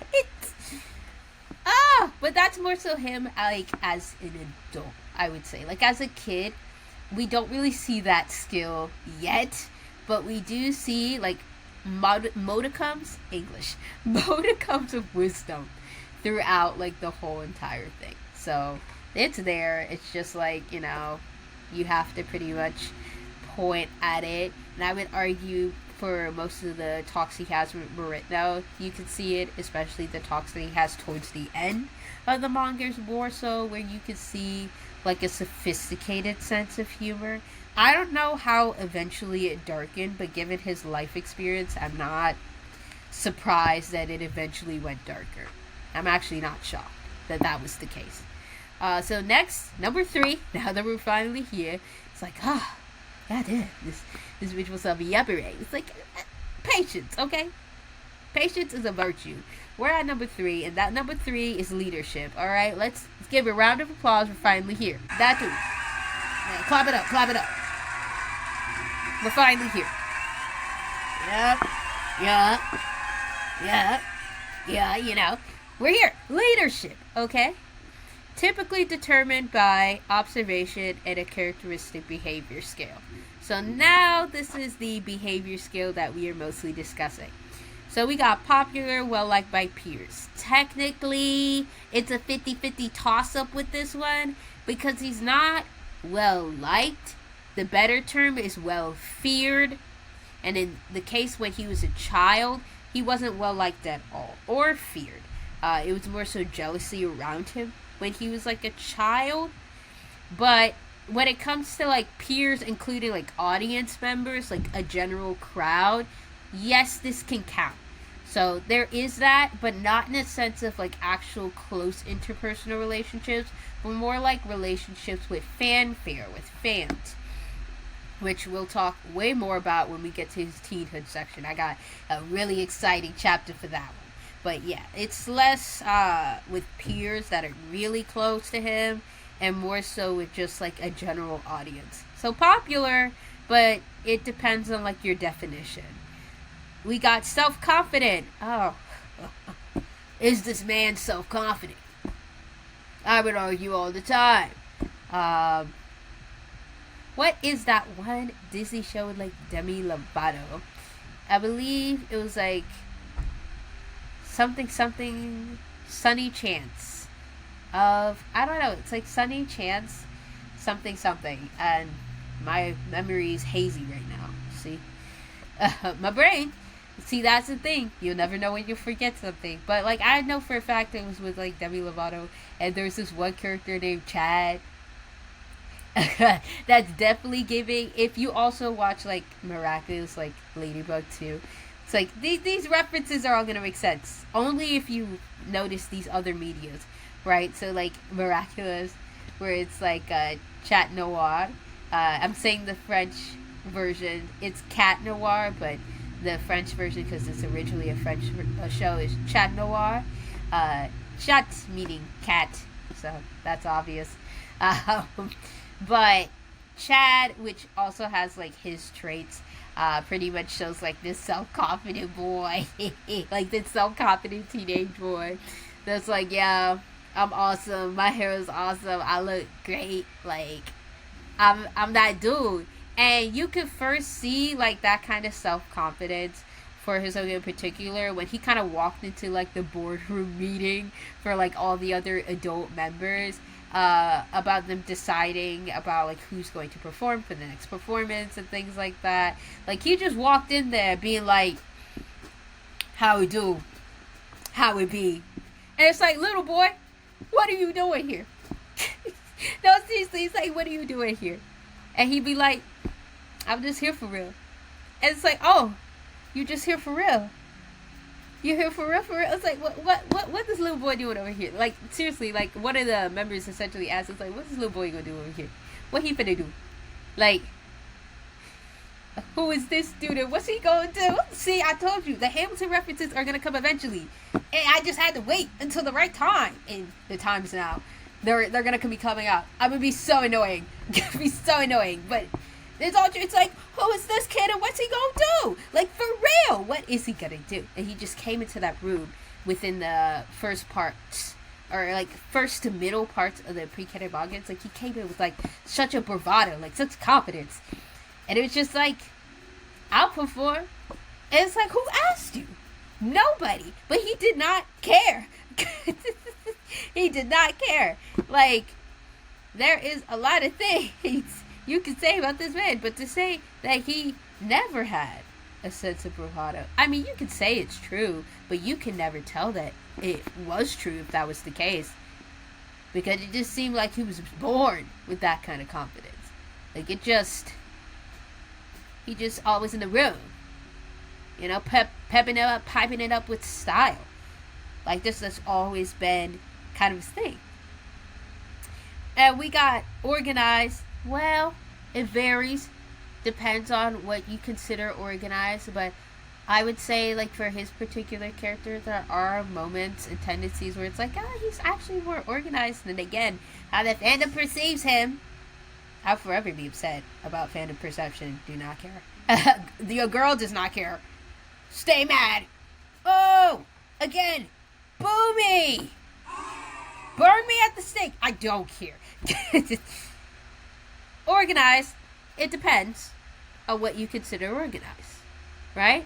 A: But that's more so him, like, as an adult, I would say. Like, as a kid, we don't really see that skill yet, but we do see, like, modicums of wisdom throughout, like, the whole entire thing. So, it's there. It's just, like, you know, you have to pretty much point at it. And I would argue for most of the talks he has with Marito, you can see it, especially the talks that he has towards the end of the manga, is more so where you can see like a sophisticated sense of humor. I don't know how eventually it darkened, but given his life experience, I'm not surprised that it eventually went darker. I'm actually not shocked that that was the case. So next, number 3, now that we're finally here, it's like, God damn, this visual sub yabbering. It's like, patience, okay? Patience is a virtue. We're at number 3, and that number 3 is leadership, alright? Let's give a round of applause. We're finally here. That too. Yeah, clap it up, clap it up. We're finally here. Yeah, you know. We're here. Leadership, okay? Typically determined by observation and a characteristic behavior scale. So now this is the behavior scale that we are mostly discussing. So we got popular, well-liked by peers. Technically, it's a 50-50 toss-up with this one because he's not well-liked. The better term is well-feared. And in the case when he was a child, he wasn't well-liked at all or feared. It was more so jealousy around him when he was like a child. But when it comes to like peers, including like audience members, like a general crowd, yes, this can count. So there is that, but not in a sense of like actual close interpersonal relationships, but more like relationships with fanfare, with fans, which we'll talk way more about when we get to his teenhood section. I got a really exciting chapter for that one. But yeah, it's less with peers that are really close to him and more so with just like a general audience. So popular, but it depends on like your definition. We got self-confident. Oh, is this man self-confident? I would argue all the time. What is that one Disney show with like Demi Lovato? I believe it was like something Sunny Chance of, I don't know, it's like Sunny Chance something, and my memory is hazy right now. See, my brain. See, that's the thing. You'll never know when you forget something. But like I know for a fact it was with like Demi Lovato, and there's this one character named Chad. That's definitely giving. If you also watch like Miraculous, like Ladybug too. It's like, these references are all going to make sense. Only if you notice these other medias, right? So, like, Miraculous, where it's like Chat Noir. I'm saying the French version, it's Cat Noir, but the French version, because it's originally a French show, is Chat Noir. Chat meaning cat, so that's obvious. But Chad, which also has, like, his traits, pretty much shows like this self-confident boy, like this self-confident teenage boy that's like, yeah, I'm awesome. My hair is awesome. I look great. Like, I'm that dude. And you could first see like that kind of self confidence for Hisoka in particular when he kind of walked into like the boardroom meeting for like all the other adult members, about them deciding about like who's going to perform for the next performance and things like that. Like he just walked in there being like, "How we do, how it be," and it's like, "Little boy, what are you doing here?" No, seriously, he's like, "What are you doing here?" And he'd be like, "I'm just here for real." And it's like, "Oh, you just here for real? You here for real, for real?" It's like, what this little boy doing over here? Like, seriously, like, one of the members essentially asked, it's like, "What's this little boy gonna do over here? What he finna do? Like, who is this student? What's he gonna do?" See, I told you, the Hamilton references are gonna come eventually. And I just had to wait until the right time. And the time's now. They're gonna be coming out. I'm gonna be so annoying. Gonna be so annoying. But it's like, who is this kid and what's he gonna do? Like, for real, what is he gonna do? And he just came into that room within the first parts, or like first to middle parts of the pre-canon manga. It's like he came in with like such a bravado, like such confidence. And it was just like, "I'll perform." And it's like, who asked you? Nobody. But he did not care. He did not care. Like, there is a lot of things you can say about this man, but to say that he never had a sense of bravado, I mean, you can say it's true, but you can never tell that it was true if that was the case, because it just seemed like he was born with that kind of confidence. Like, he just always in the room, you know, piping it up with style. Like, this has always been kind of his thing. And we got organized. Well, it varies. Depends on what you consider organized. But I would say, like, for his particular character, there are moments and tendencies where it's like, he's actually more organized than, again, how the fandom perceives him. I'll forever be upset about fandom perception. Do not care. Your girl does not care. Stay mad. Oh, again, boo me. Burn me at the stake. I don't care. Organized, it depends on what you consider organized, right?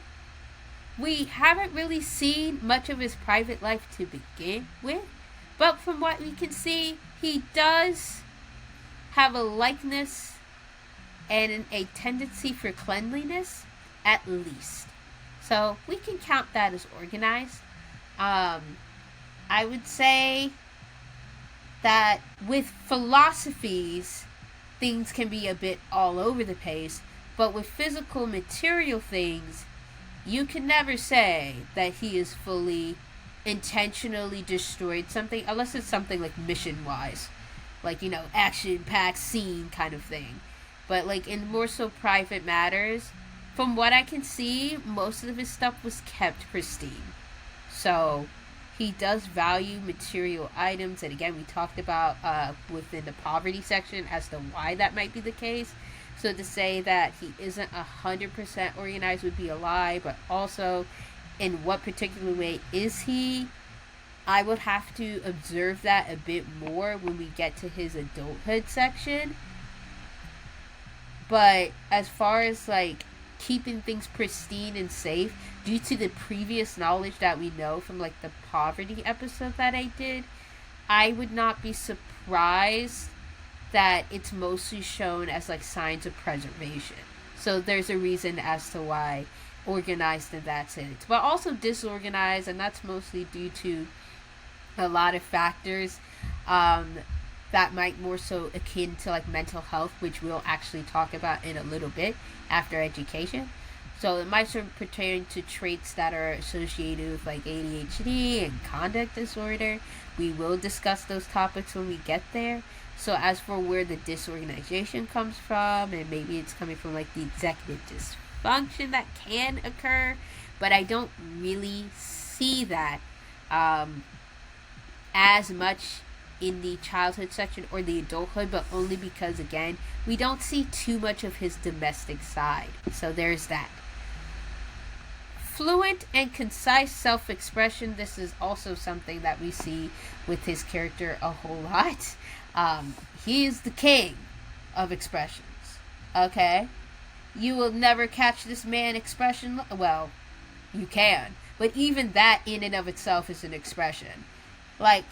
A: We haven't really seen much of his private life to begin with, but from what we can see, he does have a likeness and a tendency for cleanliness, at least. So we can count that as organized. I would say that with philosophies, things can be a bit all over the place, but with physical material things, you can never say that he is fully intentionally destroyed something, unless it's something like mission-wise, like, you know, action-packed scene kind of thing. But like in more so private matters, from what I can see, most of his stuff was kept pristine. So he does value material items, and again, we talked about within the poverty section as to why that might be the case. So to say that he isn't 100% organized would be a lie, but also in what particular way is he? I would have to observe that a bit more when we get to his adulthood section. But as far as like keeping things pristine and safe, due to the previous knowledge that we know from like the poverty episode that I did, I would not be surprised that it's mostly shown as like signs of preservation. So there's a reason as to why organized in that sense, but also disorganized, and that's mostly due to a lot of factors that might more so akin to like mental health, which we'll actually talk about in a little bit after education. So it might sort of pertain to traits that are associated with like ADHD and conduct disorder. We will discuss those topics when we get there. So as for where the disorganization comes from, and maybe it's coming from like the executive dysfunction that can occur, but I don't really see that as much in the childhood section or the adulthood, but only because, again, we don't see too much of his domestic side. So there's that. Fluent and concise self-expression. This is also something that we see with his character a whole lot. He is the king of expressions. Okay? You will never catch this man expression. Well, you can. But even that in and of itself is an expression. Like,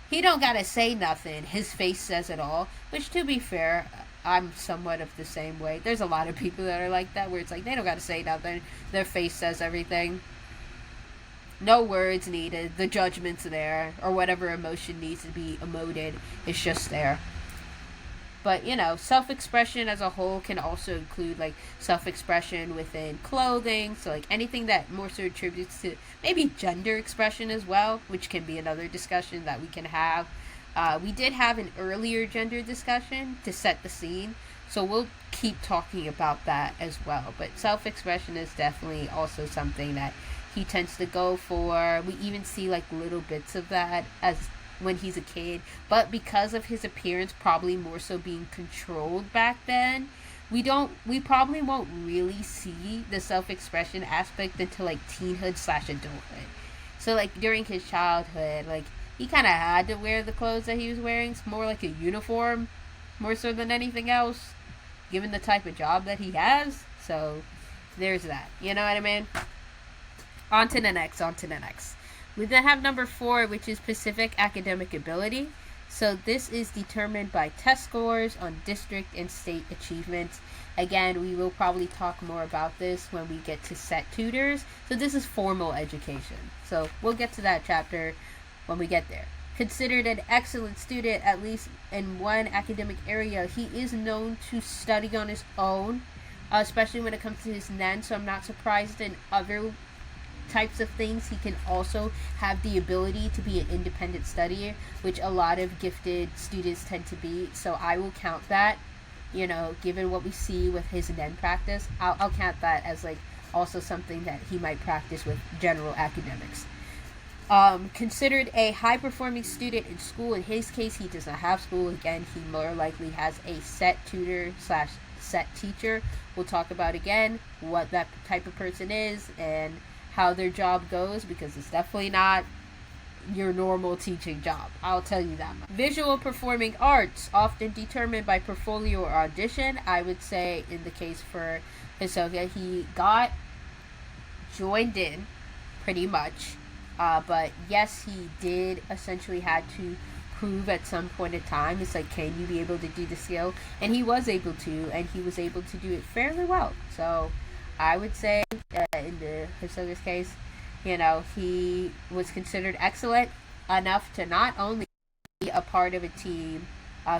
A: he don't gotta say nothing. His face says it all. Which, to be fair, I'm somewhat of the same way. There's a lot of people that are like that, where it's like, they don't gotta say nothing. Their face says everything. No words needed. The judgment's there. Or whatever emotion needs to be emoted is just there. But, you know, self-expression as a whole can also include, like, self-expression within clothing. So, like, anything that more so attributes to maybe gender expression as well, which can be another discussion that we can have. We did have an earlier gender discussion to set the scene. So we'll keep talking about that as well. But self-expression is definitely also something that he tends to go for. We even see, like, little bits of that as when he's a kid, but because of his appearance probably more so being controlled back then, we probably won't really see the self-expression aspect until, like, teenhood / adulthood. So, like, during his childhood, like, he kind of had to wear the clothes that he was wearing. It's more like a uniform, more so than anything else, given the type of job that he has. So there's that, you know what I mean? On to the next. We then have number 4, which is specific academic ability. So this is determined by test scores on district and state achievements. Again, we will probably talk more about this when we get to set tutors. So this is formal education. So we'll get to that chapter when we get there. Considered an excellent student, at least in one academic area, he is known to study on his own, especially when it comes to his nen. So I'm not surprised in other types of things he can also have the ability to be an independent studier, which a lot of gifted students tend to be. So I will count that, you know, given what we see with his nen practice, I'll count that as, like, also something that he might practice with general academics. Considered a high-performing student in school. In his case, he does not have school. Again, he more likely has a set tutor / set teacher. We'll talk about, again, what that type of person is and how their job goes, because it's definitely not your normal teaching job. I'll tell you that much. Visual performing arts, often determined by portfolio or audition. I would say in the case for Hisoka, he got joined in pretty much. But yes, he did essentially had to prove at some point in time. It's like, can you be able to do the skill? And he was able to, and he was able to do it fairly well. So I would say in the Hisoka's case, you know, he was considered excellent enough to not only be a part of a team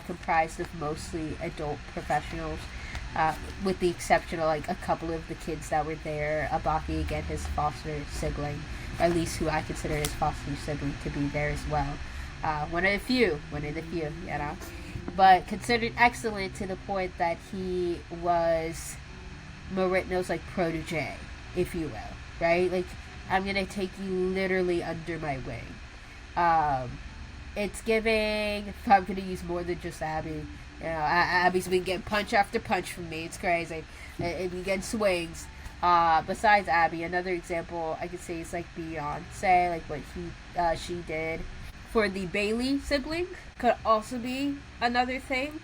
A: comprised of mostly adult professionals, with the exception of, like, a couple of the kids that were there. Abaki, again, his foster sibling, or at least who I consider his foster sibling to be there as well. One of the few, you know. But considered excellent to the point that he was Moritno's, like, protege, if you will, right? Like, I'm gonna take you literally under my wing. It's giving, if I'm gonna use more than just Abby, you know, Abby's been getting punch after punch from me. It's crazy. It been getting swings. Besides Abby, another example I could say is, like, Beyonce, like what she did for the Bailey sibling could also be another thing.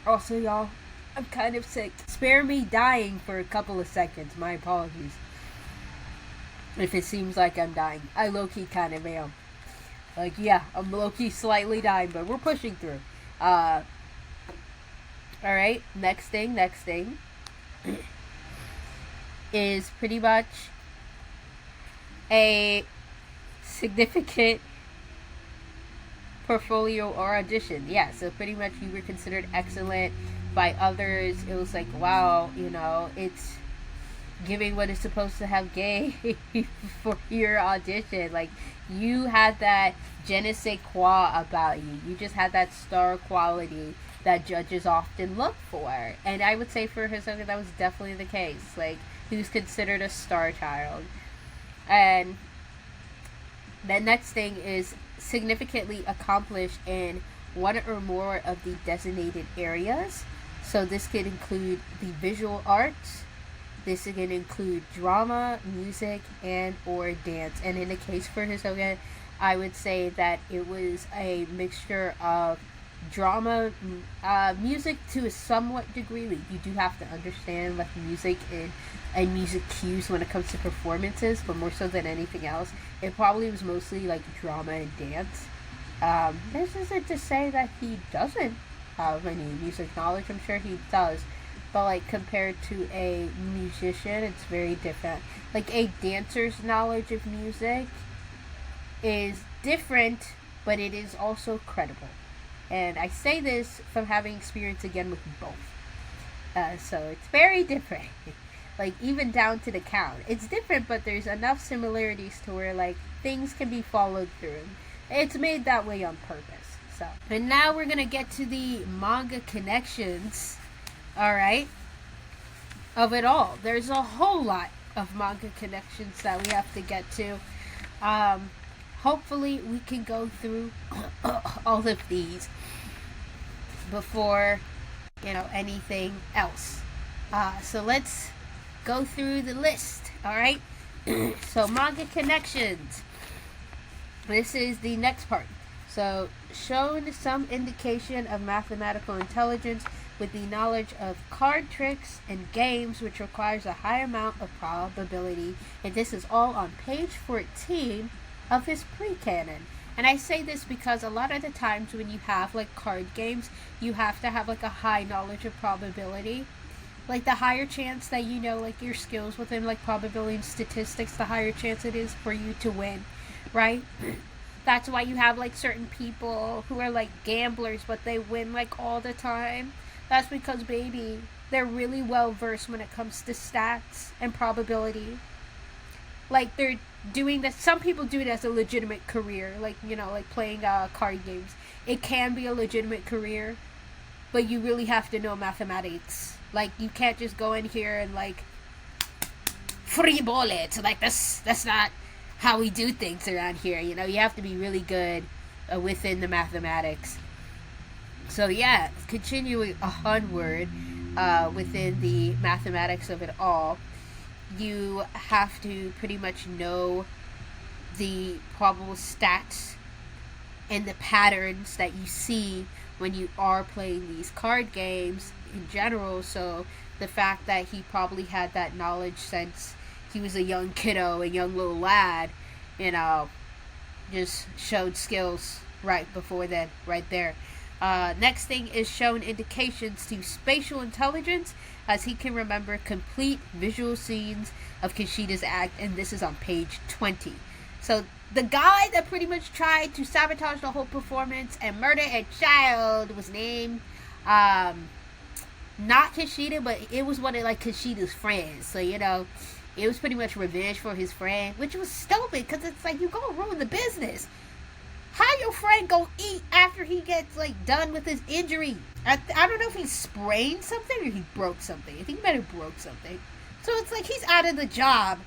A: Also, y'all, I'm kind of sick. Spare me dying for a couple of seconds. My apologies if it seems like I'm dying. I low-key kind of am. Like, yeah, I'm low-key slightly dying, but we're pushing through. Alright, next thing is pretty much a significant portfolio or audition. Yeah, so pretty much you were considered excellent by others. It was like, wow, you know, it's giving what is supposed to have gay for your audition. Like, you had that je ne sais quoi about you. You just had that star quality that judges often look for. And I would say for Hisoka, that was definitely the case. Like, he was considered a star child. And the next thing is significantly accomplished in one or more of the designated areas. So this could include the visual arts, This can include drama, music, and or dance. And in the case for Hisoka, I would say that it was a mixture of drama, music to a somewhat degree. Like, you do have to understand like music and music cues when it comes to performances, but more so than anything else, it probably was mostly like drama and dance. This isn't to say that he doesn't have any music knowledge. I'm sure he does, but like compared to a musician, it's very different. Like a dancer's knowledge of music is different, but it is also credible. And I say this from having experience again with both. So it's very different. Like even down to the count. It's different, but there's enough similarities to where like things can be followed through. It's made that way on purpose. So, and now we're gonna get to the manga connections. Alright? Of it all. There's a whole lot of manga connections that we have to get to. Hopefully we can go through all of these before, anything else. So let's go through the list, alright? So manga connections. This is the next part. So, shown some indication of mathematical intelligence with the knowledge of card tricks and games, which requires a high amount of probability. And this is all on page 14 of his pre-canon. And I say this because a lot of the times when you have like card games, you have to have like a high knowledge of probability. Like the higher chance that you know like your skills within like probability and statistics, the higher chance it is for you to win, right? That's why you have like certain people who are like gamblers, but they win like all the time. That's because, baby, they're really well versed when it comes to stats and probability. Like they're doing this. Some people do it as a legitimate career, like like playing card games. It can be a legitimate career, but you really have to know mathematics. Like you can't just go in here and like free ball it. Like that's not how we do things around here. You have to be really good within the mathematics. So yeah, continuing onward within the mathematics of it all, you have to pretty much know the probable stats and the patterns that you see when you are playing these card games in general. So the fact that he probably had that knowledge since he was a young kiddo, a young little lad, just showed skills right before then, right there. Next thing is shown indications to spatial intelligence, as he can remember complete visual scenes of Kishida's act, and this is on page 20. So the guy that pretty much tried to sabotage the whole performance and murder a child was named not Kishida, but it was one of like Kishida's friends. So it was pretty much revenge for his friend, which was stupid because it's like you gonna ruin the business. How your friend gonna eat after he gets like done with his injury? I don't know if he sprained something or he broke something. I think he might have broke something. So it's like he's out of the job.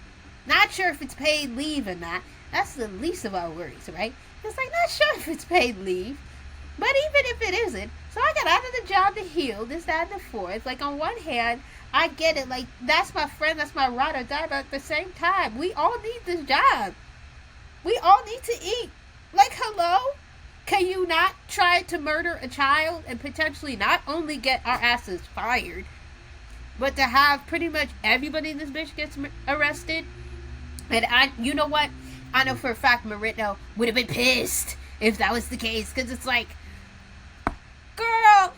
A: Not sure if it's paid leave or not. That's the least of our worries, right? It's like not sure if it's paid leave. But even if it isn't, so I got out of the job to heal, this, that, and the fourth. Like on one hand, I get it. Like that's my friend, that's my ride or die. But at the same time, we all need this job. We all need to eat. Like, hello? Can you not try to murder a child and potentially not only get our asses fired, but to have pretty much everybody in this bitch gets arrested? And you know what? I know for a fact Marito would have been pissed if that was the case. Because it's like, girl,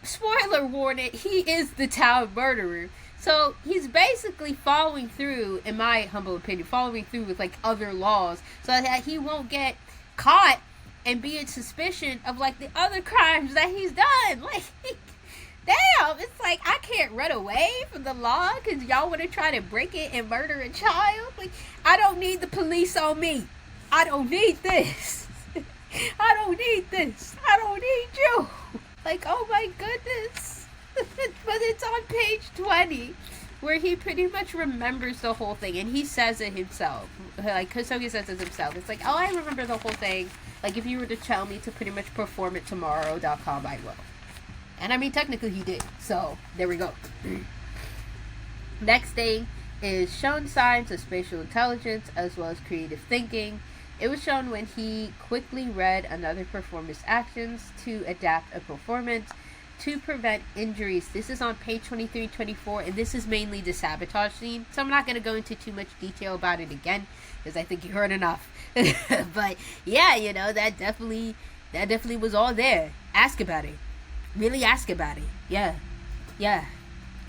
A: spoiler warning, he is the town murderer. So he's basically following through, in my humble opinion, following through with like other laws so that he won't get caught and be in suspicion of like the other crimes that he's done. Like, damn, it's like I can't run away from the law because y'all want to try to break it and murder a child. Like, I don't need the police on me. I don't need this. I don't need this. I don't need you. Like, oh my goodness. But it's on page 20 where he pretty much remembers the whole thing, and he says it himself. Like, Hisoka says it himself. It's like, oh, I remember the whole thing. Like, if you were to tell me to pretty much perform it tomorrow.com, I will. And I mean, technically he did. So, there we go. Next thing is shown signs of spatial intelligence as well as creative thinking. It was shown when he quickly read another performer's actions to adapt a performance to prevent injuries. This is on page 23, 24, and this is mainly the sabotage scene. So I'm not going to go into too much detail about it again because I think you heard enough. But yeah, that definitely was all there. Ask about it. Really ask about it. Yeah.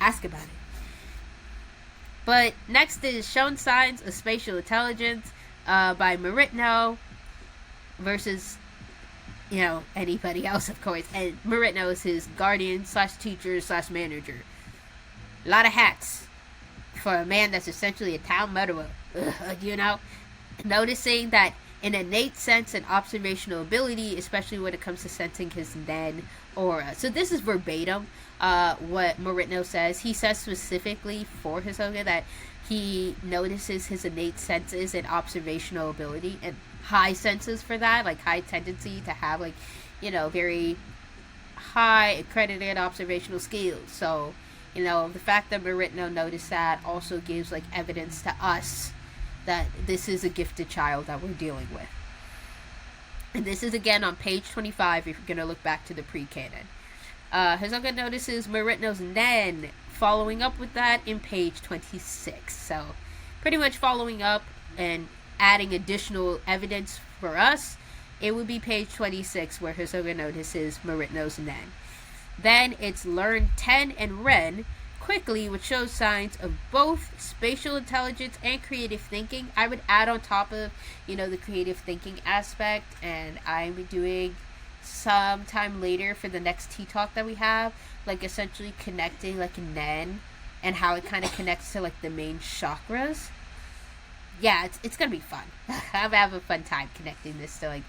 A: Ask about it. But next is shown signs of spatial intelligence by Meritno versus anybody else, of course. And Meritno is his guardian / teacher / manager. A lot of hats for a man that's essentially a town murderer. Noticing that an innate sense and observational ability, especially when it comes to sensing his Nen aura. So this is verbatim what Meritno says. He says specifically for Hisoka that he notices his innate senses and observational ability and high senses for that, like high tendency to have very high accredited observational skills. So, the fact that Meritno noticed that also gives evidence to us that this is a gifted child that we're dealing with. And this is again on page 25 if you're going to look back to the pre-canon. Hisoka notices Meritno's Nen, following up with that in page 26. So pretty much following up and adding additional evidence for us, it would be page 26 where Hisoka notices Meritno's Nen. Then it's learn 10 and Ren quickly, which shows signs of both spatial intelligence and creative thinking. I would add on top of, the creative thinking aspect, and I'm doing sometime later for the next tea talk that we have, essentially connecting Nen and how it kind of connects to the main chakras. Yeah, it's gonna be fun. I'm having a fun time connecting this to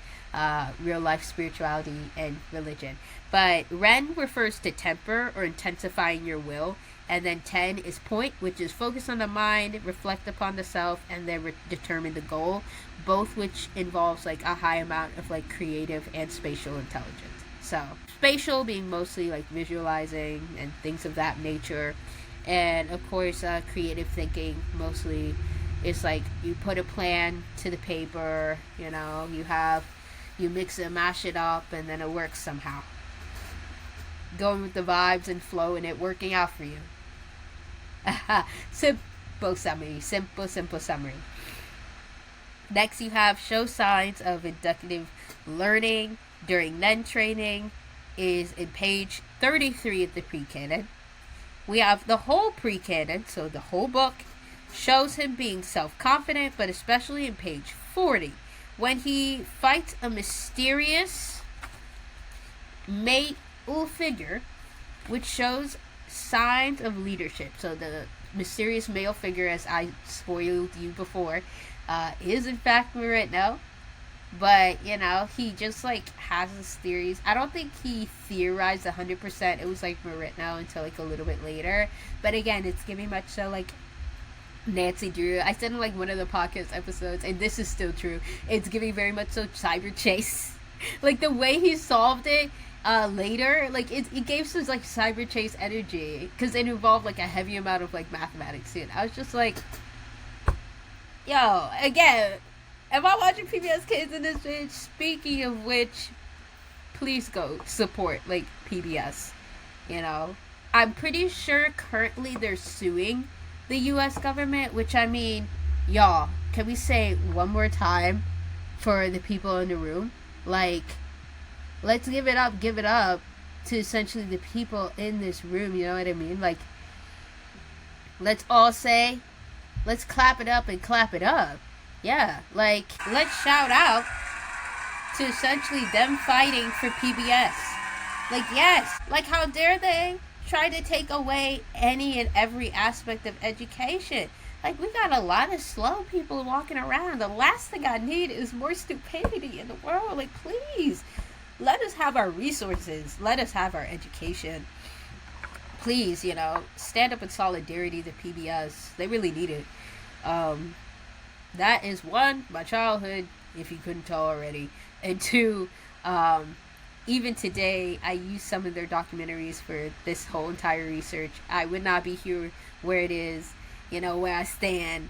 A: real life spirituality and religion. But Ren refers to temper or intensifying your will, and then 10 is point, which is focus on the mind, reflect upon the self, and then determine the goal, both which involves a high amount of creative and spatial intelligence. So spatial being mostly visualizing and things of that nature, and of course creative thinking mostly is you put a plan to the paper, you mix it, mash it up, and then it works somehow. Going with the vibes and flow and it working out for you. Simple summary. Next you have show signs of inductive learning during Nen training is in page 33 of the pre-canon. We have the whole pre-canon, so the whole book shows him being self-confident, but especially in page 40 when he fights a mysterious male figure, which shows signs of leadership. So the mysterious male figure, as I spoiled you before, is in fact Meritno. But, he just, has his theories. I don't think he theorized 100% it was, Meritno until, a little bit later. But, again, it's giving much so, Nancy Drew. I said in, one of the podcast episodes, and this is still true, it's giving very much so Cyber Chase. The way he solved it, later, it gave some, Cyber Chase energy. Because it involved, a heavy amount of, mathematics, and I was just yo, again, am I watching PBS Kids in this bitch? Speaking of which, please go support, PBS. I'm pretty sure currently they're suing the U.S. government, which, I mean, y'all, can we say one more time for the people in the room? Let's give it up to essentially the people in this room, you know what I mean? Let's all say, let's clap it up and clap it up. Yeah, let's shout out to essentially them fighting for PBS. Yes, how dare they try to take away any and every aspect of education? We got a lot of slow people walking around. The last thing I need is more stupidity in the world. Please, let us have our resources. Let us have our education. Please, stand up in solidarity to PBS. They really need it. That is one, my childhood, if you couldn't tell already. And two, even today, I use some of their documentaries for this whole entire research. I would not be here where it is, where I stand,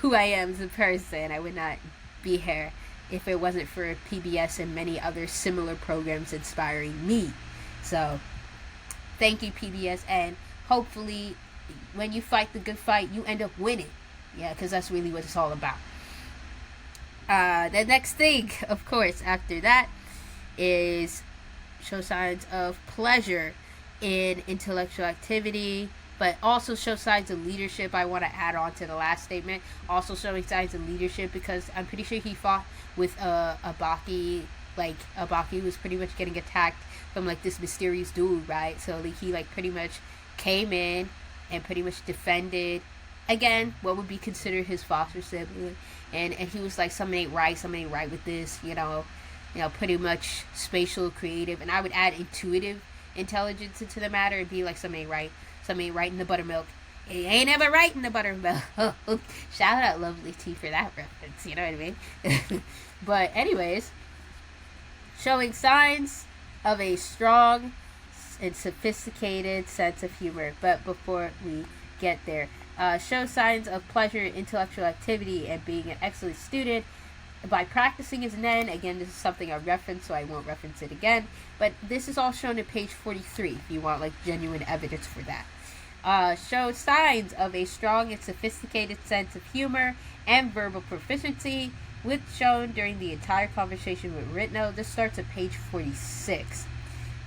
A: who I am as a person. I would not be here if it wasn't for PBS and many other similar programs inspiring me. So, thank you, PBS, and hopefully, when you fight the good fight, you end up winning. Yeah, because that's really what it's all about. The next thing, of course, after that is show signs of pleasure in intellectual activity, but also show signs of leadership. I want to add on to the last statement. Also showing signs of leadership because I'm pretty sure he fought with Abaki. Like, Abaki was pretty much getting attacked from, like, this mysterious dude, right? So, like, he, like, pretty much came in and pretty much defended, again, what would be considered his foster sibling. And he was like, something ain't right with this, pretty much spatial, creative, and I would add intuitive intelligence into the matter and be like, something ain't right in the buttermilk. It ain't ever right in the buttermilk. Shout out Lovely Tea for that reference, you know what I mean? But anyways, showing signs of a strong and sophisticated sense of humor. But before we get there, show signs of pleasure in intellectual activity and being an excellent student by practicing his nen. Again, this is something I referenced, so I won't reference it again. But this is all shown at page 43 if you want, like, genuine evidence for that. Show signs of a strong and sophisticated sense of humor and verbal proficiency, which shown during the entire conversation with Ritno. This starts at page 46.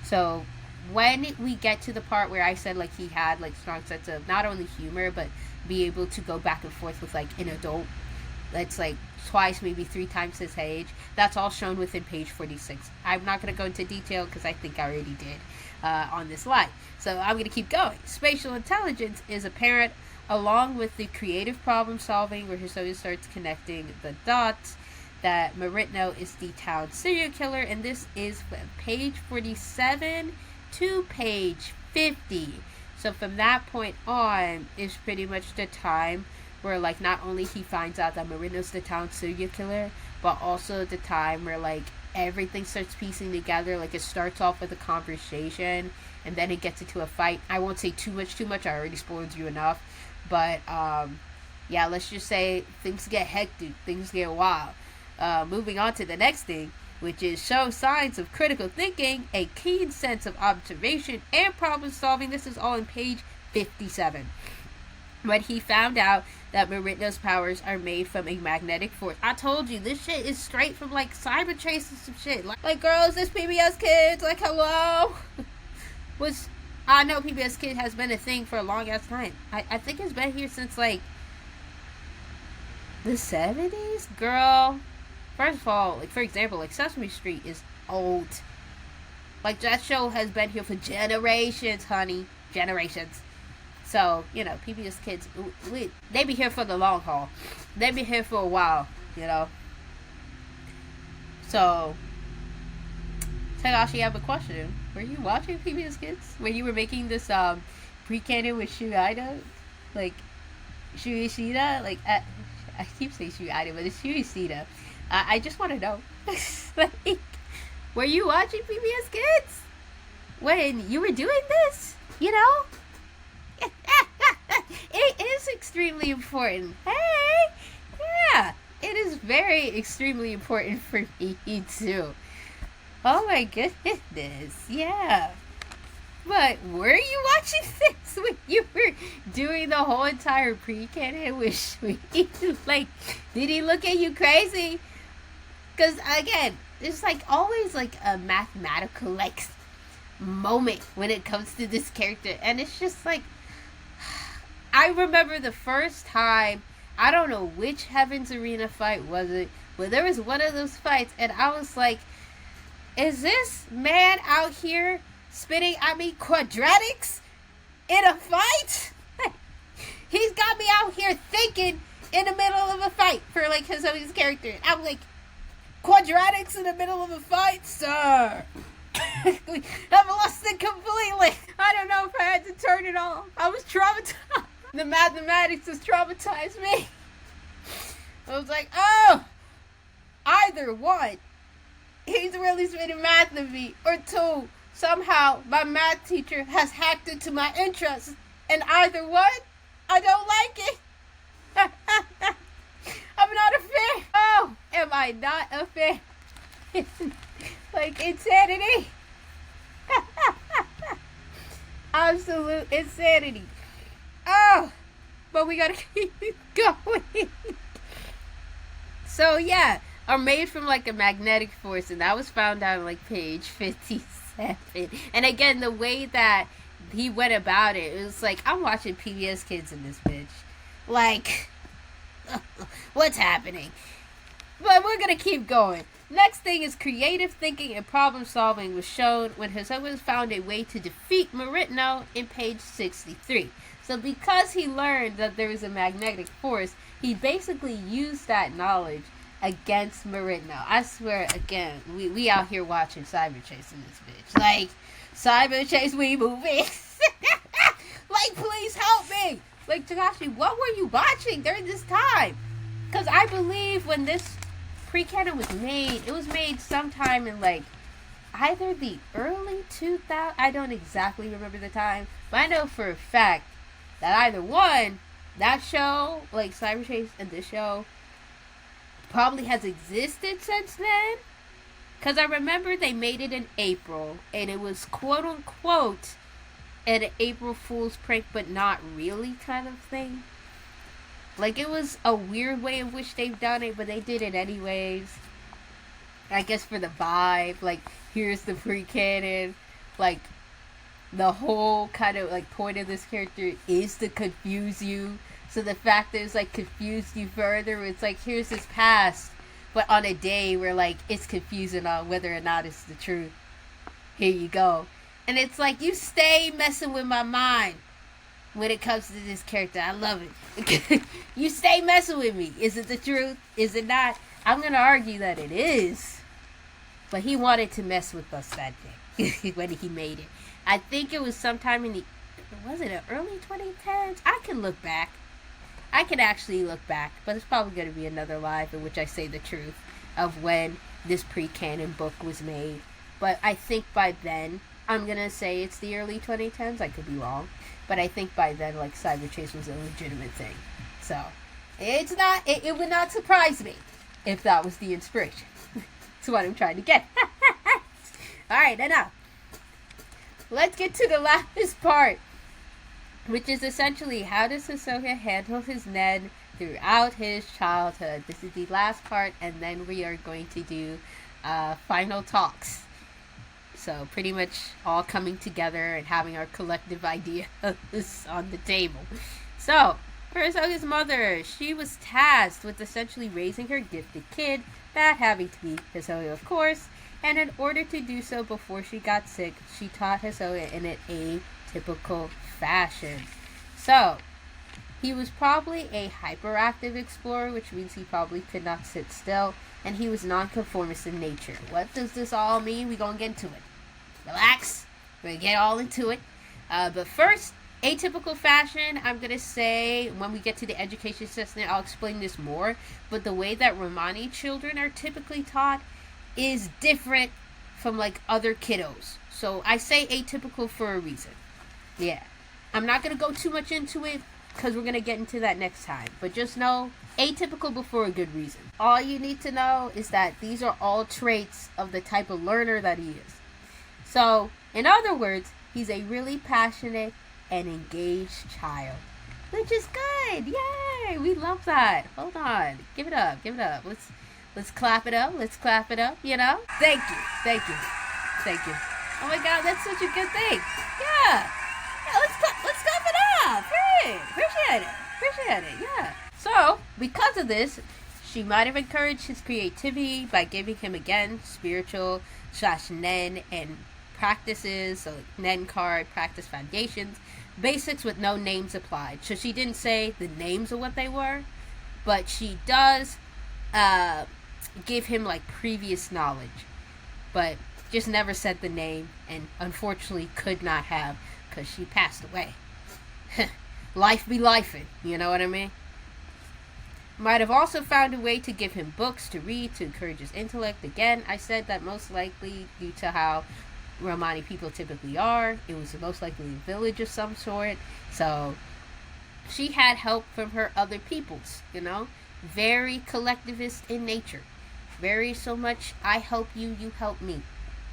A: So when we get to the part where I said, like, he had, like, strong sense of not only humor, but be able to go back and forth with, like, an adult that's, like, twice, maybe 3 times his age, that's all shown within page 46. I'm not going to go into detail because I think I already did on this slide. So I'm going to keep going. Spatial intelligence is apparent along with the creative problem solving where Hisoka starts connecting the dots that Meritno is the town serial killer, and this is from page 47 to page 50. So from that point on is pretty much the time where, like, not only he finds out that Meritno's the town serial killer, but also the time where, like, everything starts piecing together. Like, it starts off with a conversation and then it gets into a fight. I won't say too much, I already spoiled you enough, but yeah, let's just say things get hectic, things get wild. Moving on to the next thing, which is show signs of critical thinking, a keen sense of observation and problem solving. This is all in page 57. When he found out that Meritno's powers are made from a magnetic force. I told you, this shit is straight from, like, Cybertrace and some shit. Like, girls, this PBS Kids, like, hello? I know PBS Kid has been a thing for a long ass time. I think it's been here since, like, the 70s? Girl, first of all, like, for example, like, Sesame Street is old. Like, that show has been here for generations, honey. Generations. So, PBS Kids, they be here for the long haul. They be here for a while, So, Tagashi, I have a question. Were you watching PBS Kids when you were making this pre-canon with Shueisha? Like, Shueisha? Like, I keep saying Shueisha, but it's Shueisha. I just want to know. Like, were you watching PBS Kids when you were doing this? It is extremely important. Hey! Yeah! It is very extremely important for me, too. Oh my goodness. Yeah. But were you watching this when you were doing the whole entire pre-canon with Sweet? Like, did he look at you crazy? Because, again, there's, like, always, like, a mathematical, like, moment when it comes to this character. And it's just, like, I remember the first time, I don't know which Heaven's Arena fight was it, but there was one of those fights, and I was like, is this man out here spitting at me quadratics in a fight? He's got me out here thinking in the middle of a fight for, like, his character. And I'm like, quadratics in the middle of a fight, sir? I've lost it completely. I don't know if I had to turn it off. I was traumatized. The mathematics has traumatized me. I was like, oh, either one. He he's really spitting math at me. Or 2, somehow my math teacher has hacked into my interests. And either one, I don't like it. I'm not a fan. Oh, am I not a fan? Like insanity. Absolute insanity. Oh, but we gotta keep going. So yeah, are made from like a magnetic force, and that was found out on like page 57. And again, the way that he went about it, it was like, I'm watching PBS Kids in this bitch. Like, what's happening? But we're gonna keep going. Next thing is creative thinking and problem solving was shown when Hisoka found a way to defeat Marino in page 63. So because he learned that there is a magnetic force, he basically used that knowledge against Marino. I swear, again, we out here watching Cyber Chase in this bitch. Like, Cyber Chase, we moving. Like, please help me. Like, Takashi, what were you watching during this time? Because I believe when this pre-canon was made, it was made sometime in like either the early 2000s, I don't exactly remember the time, but I know for a fact that either one, that show, like Cyber Chase and this show, probably has existed since then. Because I remember they made it in April, and it was quote unquote an April Fool's prank, but not really kind of thing. Like, it was a weird way in which they've done it, but they did it anyways. I guess for the vibe, like, here's the pre-canon. Like, the whole kind of, like, point of this character is to confuse you. So the fact that it's, like, confused you further, it's like, here's his past, but on a day where, like, it's confusing on whether or not it's the truth. Here you go. And it's like, you stay messing with my mind. When it comes to this character, I love it. You stay messing with me. Is it the truth? Is it not? I'm going to argue that it is. But he wanted to mess with us that day when he made it. I think it was sometime in the, was it the early 2010s? I can look back. I can actually look back. But it's probably going to be another live in which I say the truth of when this pre-canon book was made. But I think by then, I'm going to say it's the early 2010s. I could be wrong. But I think by then, like, Cyber Chase was a legitimate thing. So, it's not, it would not surprise me if that was the inspiration. That's what I'm trying to get. Alright, enough. Let's get to the last part, which is essentially how does Hisoka handle his Nen throughout his childhood. This is the last part, and then we are going to do final talks. So pretty much all coming together and having our collective ideas on the table. So, for Hisoka's mother, she was tasked with essentially raising her gifted kid, that having to be Hisoka, of course. And in order to do so before she got sick, she taught Hisoka in an atypical fashion. So, he was probably a hyperactive explorer, which means he probably could not sit still. And he was nonconformist in nature. What does this all mean? We're going to get into it. Relax. We're going to get all into it. But first, atypical fashion, I'm going to say, when we get to the education system, I'll explain this more. But the way that Romani children are typically taught is different from, like, other kiddos. So I say atypical for a reason. Yeah. I'm not going to go too much into it, because we're going to get into that next time. But just know, atypical before a good reason. All you need to know is that these are all traits of the type of learner that he is. So, in other words, he's a really passionate and engaged child. Which is good. Yay! We love that. Hold on. Give it up. Give it up. Let's clap it up. Let's clap it up, you know? Thank you. Thank you. Thank you. Oh my god, that's such a good thing. Yeah. Yeah, let's clap it up. Great. Appreciate it. Appreciate it. Yeah. So, because of this, she might have encouraged his creativity by giving him, again, spiritual / Nen and practices. So, Nen card, practice foundations, basics with no names applied. So, she didn't say the names of what they were, but she does give him, like, previous knowledge. But just never said the name, and unfortunately could not have, because she passed away. Life be lifing, you know what I mean? might have also found a way to give him books to read to encourage his intellect. Again, I said that most likely due to how Romani people typically are. It was most likely a village of some sort. So she had help from her other peoples, you know? Very collectivist in nature. Very so much, I help you, you help me,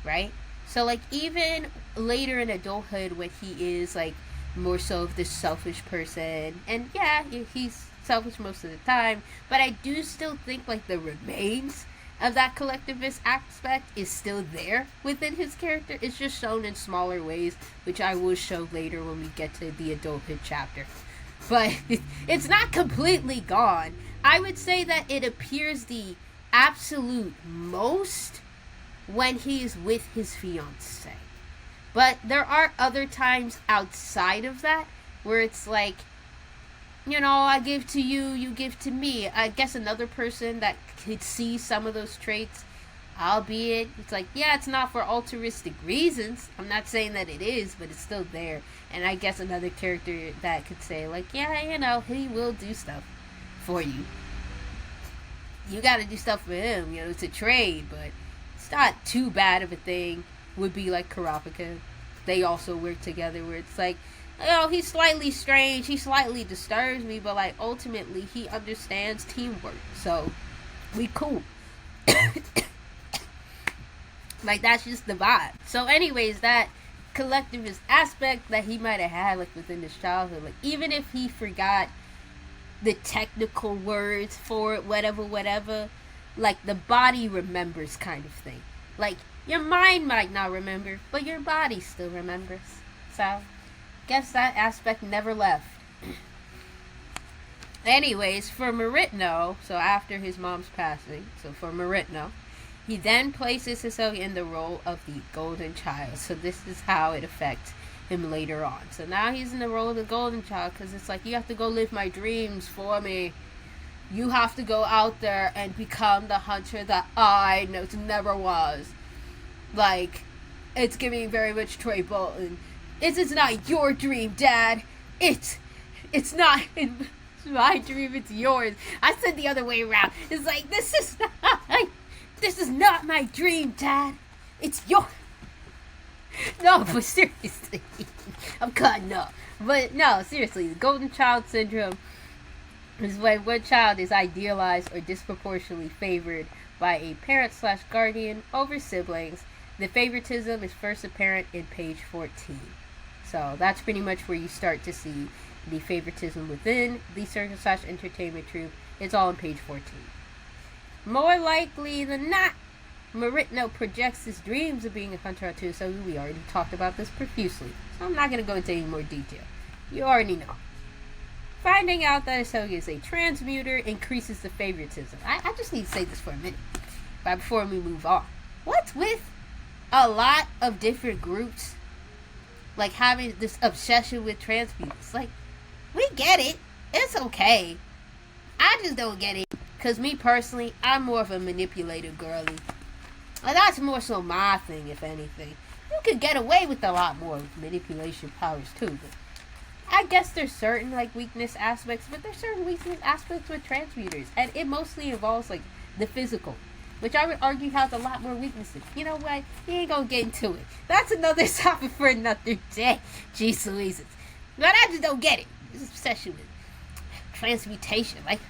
A: right? So, like, even later in adulthood when he is, like, more so of this selfish person, and yeah, he's selfish most of the time, but I do still think, like, the remains of that collectivist aspect is still there within his character. It's just shown in smaller ways, which I will show later when we get to the adulthood chapter. But it's not completely gone. I would say that it appears the absolute most when he's with his fiancée. But there are other times outside of that where it's like, you know, I give to you, you give to me. I guess another person that could see some of those traits, albeit it's like, yeah, it's not for altruistic reasons. I'm not saying that it is, but it's still there. And I guess another character that could say, like, yeah, you know, he will do stuff for you. You gotta do stuff for him, you know, it's a trade, but it's not too bad of a thing. Would be like Kurapika. They also work together where it's like, you know, he's slightly strange, he slightly disturbs me, but like ultimately he understands teamwork. So we cool. Like that's just the vibe. So anyways, that collectivist aspect that he might have had like within his childhood, like even if he forgot the technical words for it, whatever, like the body remembers kind of thing. Like your mind might not remember, but your body still remembers. So guess that aspect never left. Anyways, for Meritno, so after his mom's passing, so for Meritno, he then places Hisoka in the role of the golden child. So this is how it affects him later on. So now he's in the role of the golden child because it's like, you have to go live my dreams for me. You have to go out there and become the hunter that I never was. Like, it's giving very much Troy Bolton. It's not your dream, Dad. It's not my dream, it's yours. I said the other way around. It's like, this is not my dream, Dad. It's your... No, but seriously. I'm cutting up. But no, seriously, the golden child syndrome is when one child is idealized or disproportionately favored by a parent/guardian over siblings. The favoritism is first apparent in page 14. So that's pretty much where you start to see the favoritism within the circus/entertainment troupe. It's all on page 14. More likely than not, Meritno projects his dreams of being a hunter too, so we already talked about this profusely. So I'm not going to go into any more detail. You already know. Finding out that Hisoka is a transmuter increases the favoritism. I just need to say this for a minute, but before we move on. What's with a lot of different groups, like, having this obsession with transmuters? Like, we get it. It's okay. I just don't get it. Because me personally, I'm more of a manipulator girly. And that's more so my thing, if anything. You could get away with a lot more manipulation powers too. But I guess there's certain like weakness aspects, but there's certain weakness aspects with transmuters. And it mostly involves like the physical, which I would argue has a lot more weaknesses. You know what? We ain't gonna get into it. That's another topic for another day. Jeez Louise. But I just don't get it. This obsession with transmutation. Like,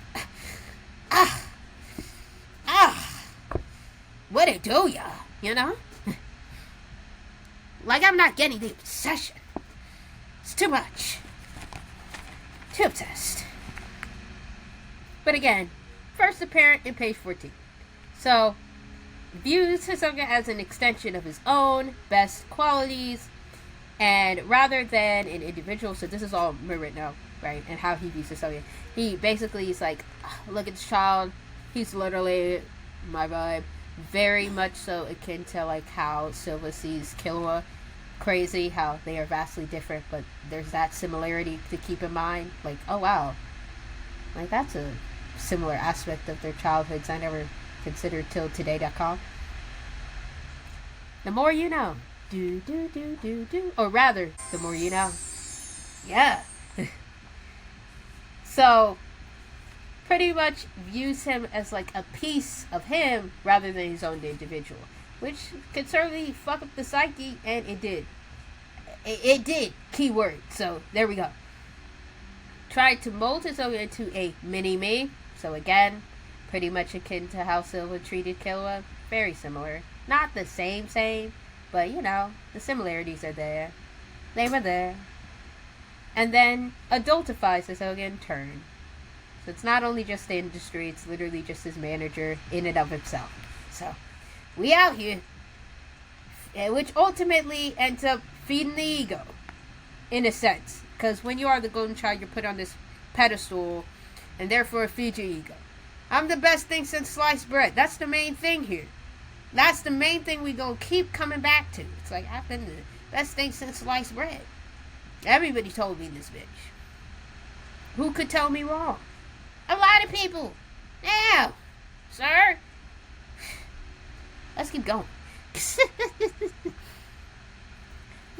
A: what it do, y'all? You know? Like, I'm not getting the obsession. It's too much. Too obsessed. But again, first apparent in page 14. So, views Hisoka as an extension of his own best qualities, and rather than an individual. So this is all Meritno, right? And how he views Hisoka. He basically is like, look at this child. He's literally my vibe. Very much so akin to like how Silva sees Killua. Crazy how they are vastly different, but there's that similarity to keep in mind. Like, oh wow, like that's a similar aspect of their childhoods I never considered till today.com. The more you know. Do. Or rather, the more you know. Yeah. So, pretty much views him as like a piece of him rather than his own individual, which could certainly fuck up the psyche, and it did. It did. Keyword. So there we go. Tried to mold Hisoka into a mini-me. So again, pretty much akin to how Silva treated Killua. Very similar. Not the same, but you know, the similarities are there. They were there. And then adultifies Hisoka in turn. So it's not only just the industry, it's literally just his manager in and of himself. So, we out here. Which ultimately ends up feeding the ego. In a sense. Because when you are the golden child, you're put on this pedestal, and therefore feed your ego. I'm the best thing since sliced bread. That's the main thing here. That's the main thing we gonna keep coming back to. It's like, I've been the best thing since sliced bread. Everybody told me this, bitch. Who could tell me wrong? A lot of people. Now, sir. Let's keep going. So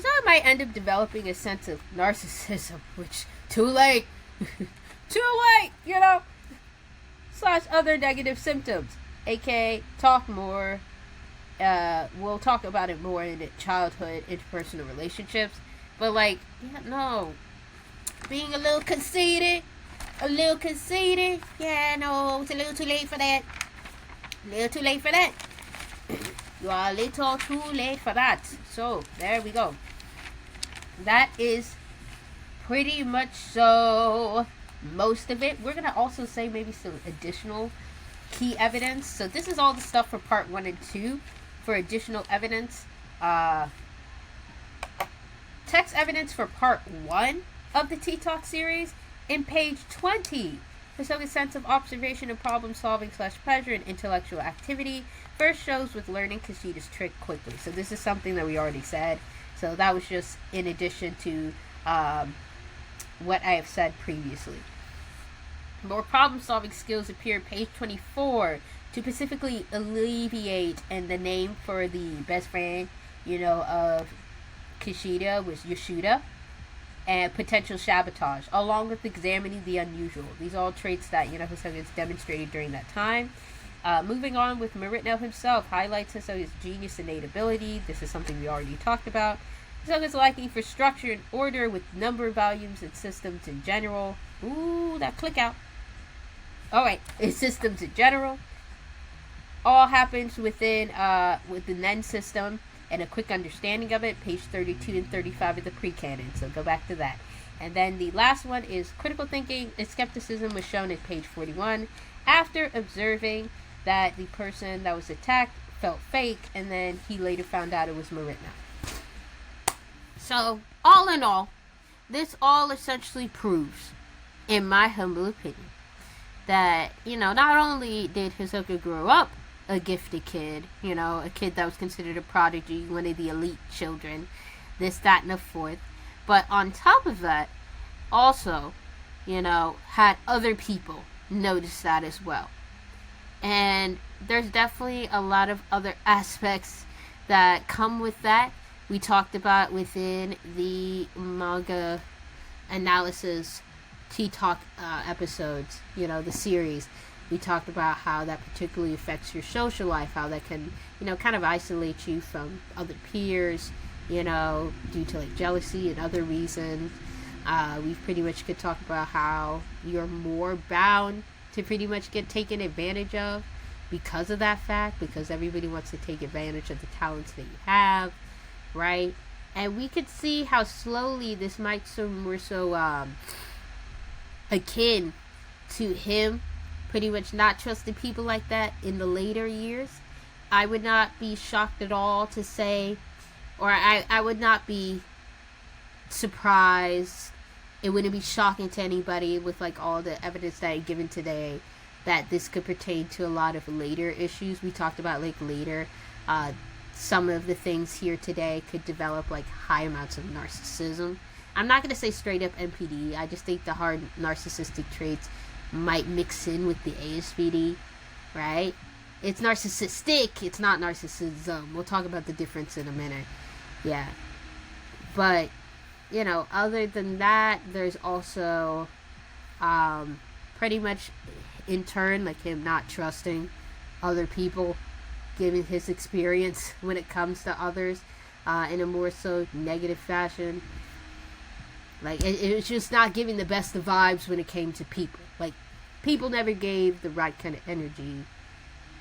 A: I might end up developing a sense of narcissism, which, too late. Too late, you know. / other negative symptoms, aka talk more. We'll talk about it more in childhood interpersonal relationships, but like, yeah, no, being a little conceited, yeah, no, it's a little too late for that. You are a little too late for that. So there we go. That is pretty much so most of it. We're gonna also say maybe some additional key evidence. So this is all the stuff for part 1 and 2. For additional evidence, text evidence for part 1 of the T-Talk series in page 20. Hisoka's sense of observation and problem solving / pleasure and intellectual activity first shows with learning Kishida's trick quickly. So this is something that we already said. So that was just in addition to what I have said previously. More problem-solving skills appear at page 24 to specifically alleviate, and the name for the best friend, you know, of Kishida was Yoshuda, and potential sabotage, along with examining the unusual. These are all traits that, you know, Hisoka demonstrated during that time. Moving on with Meritno himself, highlights Hisoka's genius and innate ability. This is something we already talked about. Hisoka's liking for structure and order with number volumes and systems in general. Ooh, that click out. Alright, it's systems in general. All happens within with the Nen system and a quick understanding of it. Page 32 and 35 of the pre-canon. So go back to that. And then the last one is critical thinking and skepticism was shown at page 41. After observing that the person that was attacked felt fake, and then he later found out it was Meritno. So, all in all, this all essentially proves, in my humble opinion, that, you know, not only did Hisoka grow up a gifted kid, you know, a kid that was considered a prodigy, one of the elite children, this, that, and the fourth, but on top of that, also, you know, had other people notice that as well. And there's definitely a lot of other aspects that come with that. We talked about within the manga analysis T-Talk episodes, you know, the series. We talked about how that particularly affects your social life, how that can, you know, kind of isolate you from other peers, you know, due to like jealousy and other reasons. We pretty much could talk about how you're more bound to pretty much get taken advantage of because of that fact, because everybody wants to take advantage of the talents that you have, right? And we could see how slowly this might seem more so akin to him pretty much not trusting people like that in the later years. I would not be shocked at all to say, or I would not be surprised. It wouldn't be shocking to anybody with like all the evidence that I've given today that this could pertain to a lot of later issues. We talked about like later, some of the things here today could develop like high amounts of narcissism. I'm not going to say straight up NPD. I just think the hard narcissistic traits might mix in with the ASPD, right? It's narcissistic, it's not narcissism. We'll talk about the difference in a minute. Yeah. But, you know, other than that, there's also pretty much in turn, like him not trusting other people, given his experience when it comes to others in a more so negative fashion. Like, it was just not giving the best of vibes when it came to people. Like, people never gave the right kind of energy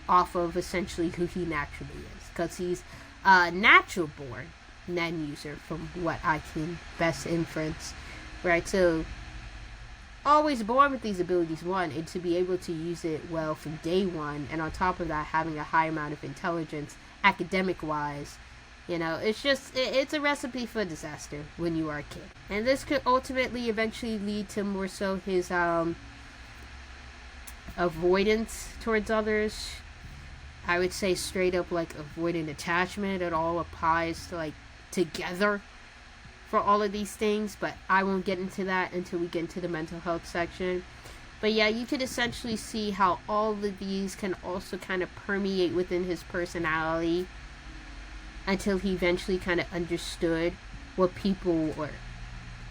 A: off of essentially who he naturally is. Because he's a natural born Nen user, from what I can best inference. Right? So, always born with these abilities, one, and to be able to use it well from day one, and on top of that, having a high amount of intelligence, academic-wise. You know, it's just, it's a recipe for disaster when you are a kid. And this could ultimately eventually lead to more so his avoidance towards others. I would say straight up, like, avoidant attachment. It all applies to, like, together for all of these things, but I won't get into that until we get into the mental health section. But yeah, you could essentially see how all of these can also kind of permeate within his personality until he eventually kind of understood what people were,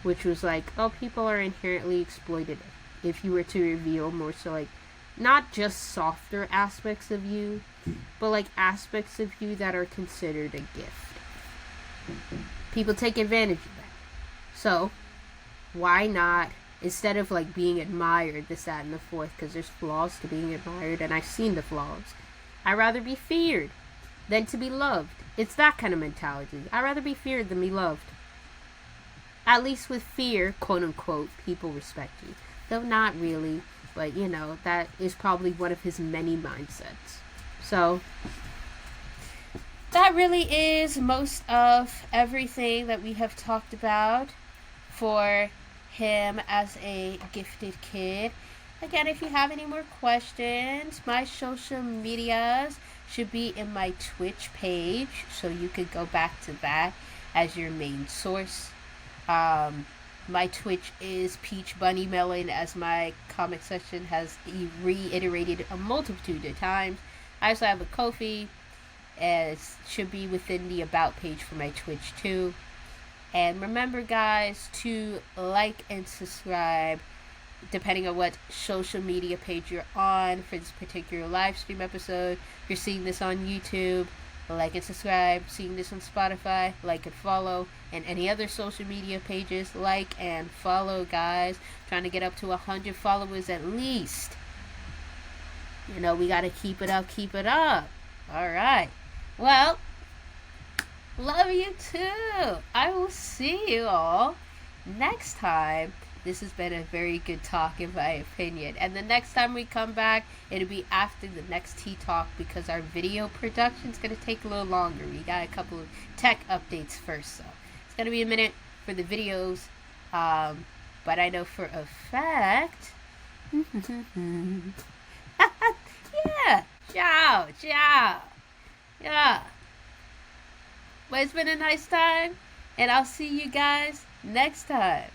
A: which was like, oh, people are inherently exploitative. If you were to reveal more so, like, not just softer aspects of you, but like aspects of you that are considered a gift. People take advantage of that. So, why not, instead of like being admired, this, that, and the fourth, because there's flaws to being admired, and I've seen the flaws, I'd rather be feared than to be loved. It's that kind of mentality. I'd rather be feared than be loved. At least with fear, quote unquote, people respect you. Though not really, but you know, that is probably one of his many mindsets. So, that really is most of everything that we have talked about for him as a gifted kid. Again, if you have any more questions, my social medias should be in my Twitch page, so you could go back to that as your main source. My Twitch is Peach Bunny Melon, as my comment section has reiterated a multitude of times. I also have a Ko-fi, it should be within the About page for my Twitch too. And remember, guys, to like and subscribe depending on what social media page you're on for this particular live stream episode. If you're seeing this on YouTube, like and subscribe. Seeing this on Spotify, like and follow. And any other social media pages, like and follow, guys. Trying to get up to 100 followers at least. You know, we gotta keep it up, keep it up. Alright. Well, love you too. I will see you all next time. This has been a very good talk, in my opinion. And the next time we come back, it'll be after the next tea talk, because our video production's going to take a little longer. We got a couple of tech updates first, so it's going to be a minute for the videos. But I know for a fact... yeah, ciao. Yeah. But it's been a nice time, and I'll see you guys next time.